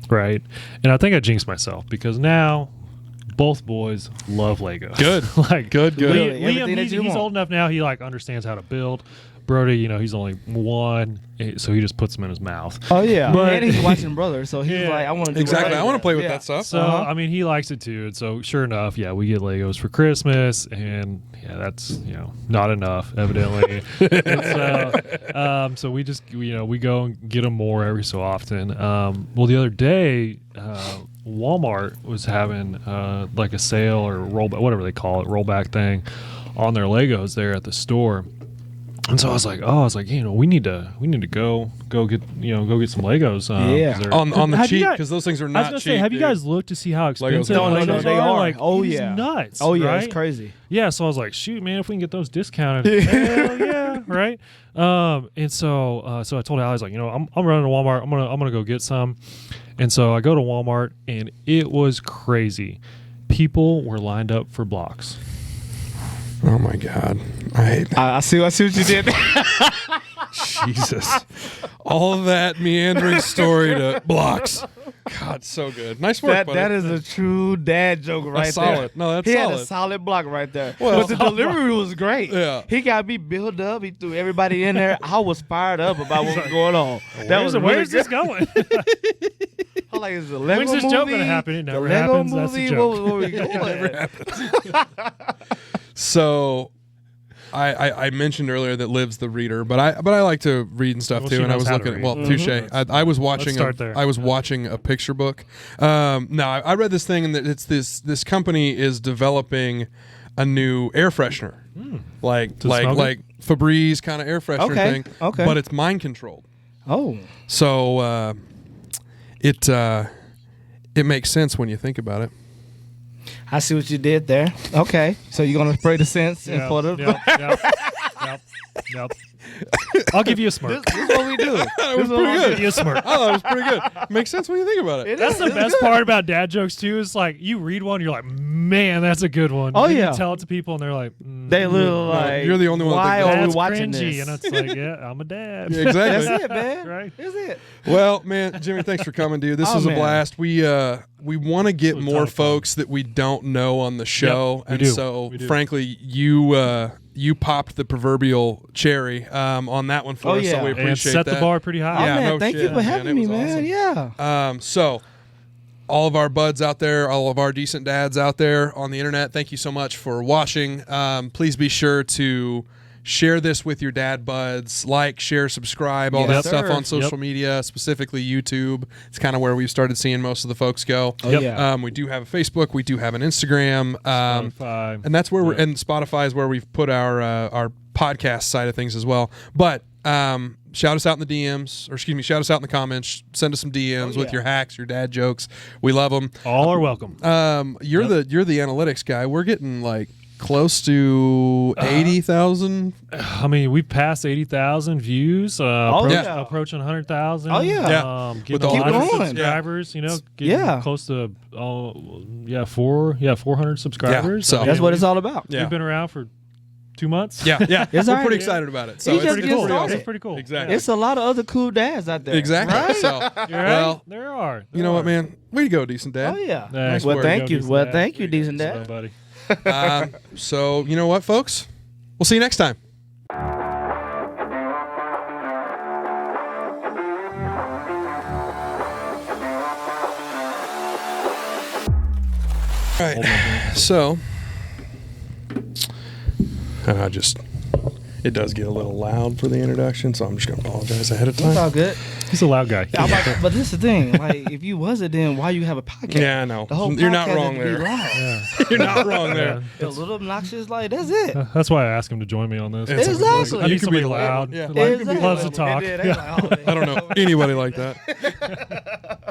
right? And I think I jinxed myself because now both boys love Legos. Good. Like Good. Literally, Liam, everything that he's, you he's want. old enough now. He like understands how to build. Brody, he's only one, so he just puts them in his mouth. Oh yeah, But- and he's watching Brothers, so he's Yeah. like, I want to do Exactly. what I want to play with Yeah. that stuff. So I mean, he likes it too, and so sure enough, yeah, we get Legos for Christmas, and yeah, that's not enough, evidently. And so we just we go and get them more every so often. Well, the other day, Walmart was having like a sale or rollback, whatever they call it, rollback thing on their Legos there at the store. And so I was like, we need to go get some Legos. Yeah. 'cause they're- On the Have you cheap, guys- because those things are I was not gonna cheap. say, have you dude. guys looked to see how expensive No, Legos they are. Like, Oh, it is yeah. nuts. Oh yeah, right? it's crazy. Yeah, so I was like, shoot, man, if we can get those discounted, hell yeah, right? And so I told Allie, I was like, I'm running to Walmart. I'm gonna go get some. And so I go to Walmart, and it was crazy. People were lined up for blocks. Oh my God! I hate that. I see what you did. Jesus. All of that meandering story to blocks. God, so good. Nice work, buddy. That is a true dad joke right solid. there. No, that's he solid. had a solid block right there. Well, but the delivery was great. Yeah. He got me built up. He threw everybody in there. I was fired up about what was going on. Where's this going? I'm like, is the Lego When's this movie? joke gonna happen? It The never Lego happens. That's the movie? joke. What we going? So, I mentioned earlier that Liv's the reader, but I like to read and stuff Well, too. she And I knows was how to looking at read. touche. I was watching. start there. I was watching a picture book. I read this thing, and that it's this company is developing a new air freshener, like To smell good? Febreze kind of air freshener Okay, thing. okay. But it's mind controlled. Oh. So it makes sense when you think about it. I see what you did there. Okay. So you're going to spray the scents and put it. Yep. I'll give you a smirk. This is what we do. That was This is what pretty we good. Give you a smirk. I thought it was pretty good. Makes sense when you think about it. That's the best part about dad jokes too. Is like you read one, you're like, man, that's a good one. Oh, Then yeah. You tell it to people, and they're like, They little like, you're the only one that why thinks are we that's watching cringy, this? and it's like, yeah, I'm a dad. Yeah, exactly. That's it, man. Right. That's it. Well, man, Jimmy, thanks for coming, dude. This Oh, is a man. blast. We want to get It was a ton more of fun. folks that we don't know on the show, we and do. so We do. frankly, you popped the proverbial cherry on that one for Oh, us. So yeah. we And appreciate set that. the bar pretty high. Oh, Yeah, man, no thank shit, you for man. having It me, was man. awesome. Yeah. So all of our buds out there, all of our decent dads out there on the internet, thank you so much for watching. Please be sure to share this with your dad buds, like, share, subscribe, all Yes, that stuff sir. on social media, specifically YouTube. It's kind of where we've started seeing most of the folks go. Oh, Yep. yeah. We do have a Facebook, we do have an Instagram, Spotify. and that's where we're. Yeah. And Spotify is where we've put our podcast side of things as well. But shout us out in the DMs, or excuse me, shout us out in the comments. Send us some DMs with yeah. your hacks, your dad jokes. We love them. All are welcome. You're the analytics guy. We're getting like close to 80,000. I mean, we've passed 80,000 views. Approaching 100,000. Oh, yeah. Getting With a all lot the of different- subscribers. You know, getting close to 400 subscribers. so- That's what it's all about. Yeah. We've been around for 2 months. Yeah. It's We're all right. pretty excited about it. So He it's just pretty gets cool. started. It's pretty cool. Exactly. It's a lot of other cool dads out there. Exactly. Right? So, You're right. well, There are. you know what, man? Way to go, decent dad. Oh, yeah. Thanks. Well, Way thank to you. go, Well, decent thank you, decent So, dad. buddy. So, you know what, folks? We'll see you next time. All right. So, it does get a little loud for the introduction, so I'm just going to apologize ahead of It's all time. good. He's a loud guy. But this is the thing. Like, if you wasn't, then why you have a podcast? Yeah, I know. The whole You're not podcast wrong is to be there. loud. You're not wrong there. A little obnoxious, like, that's it. That's why I asked him to join me on this. It's Exactly. I need You can be somebody loud. Yeah. Like, Exactly. loves to talk. And then they like, oh, I don't know anybody like that.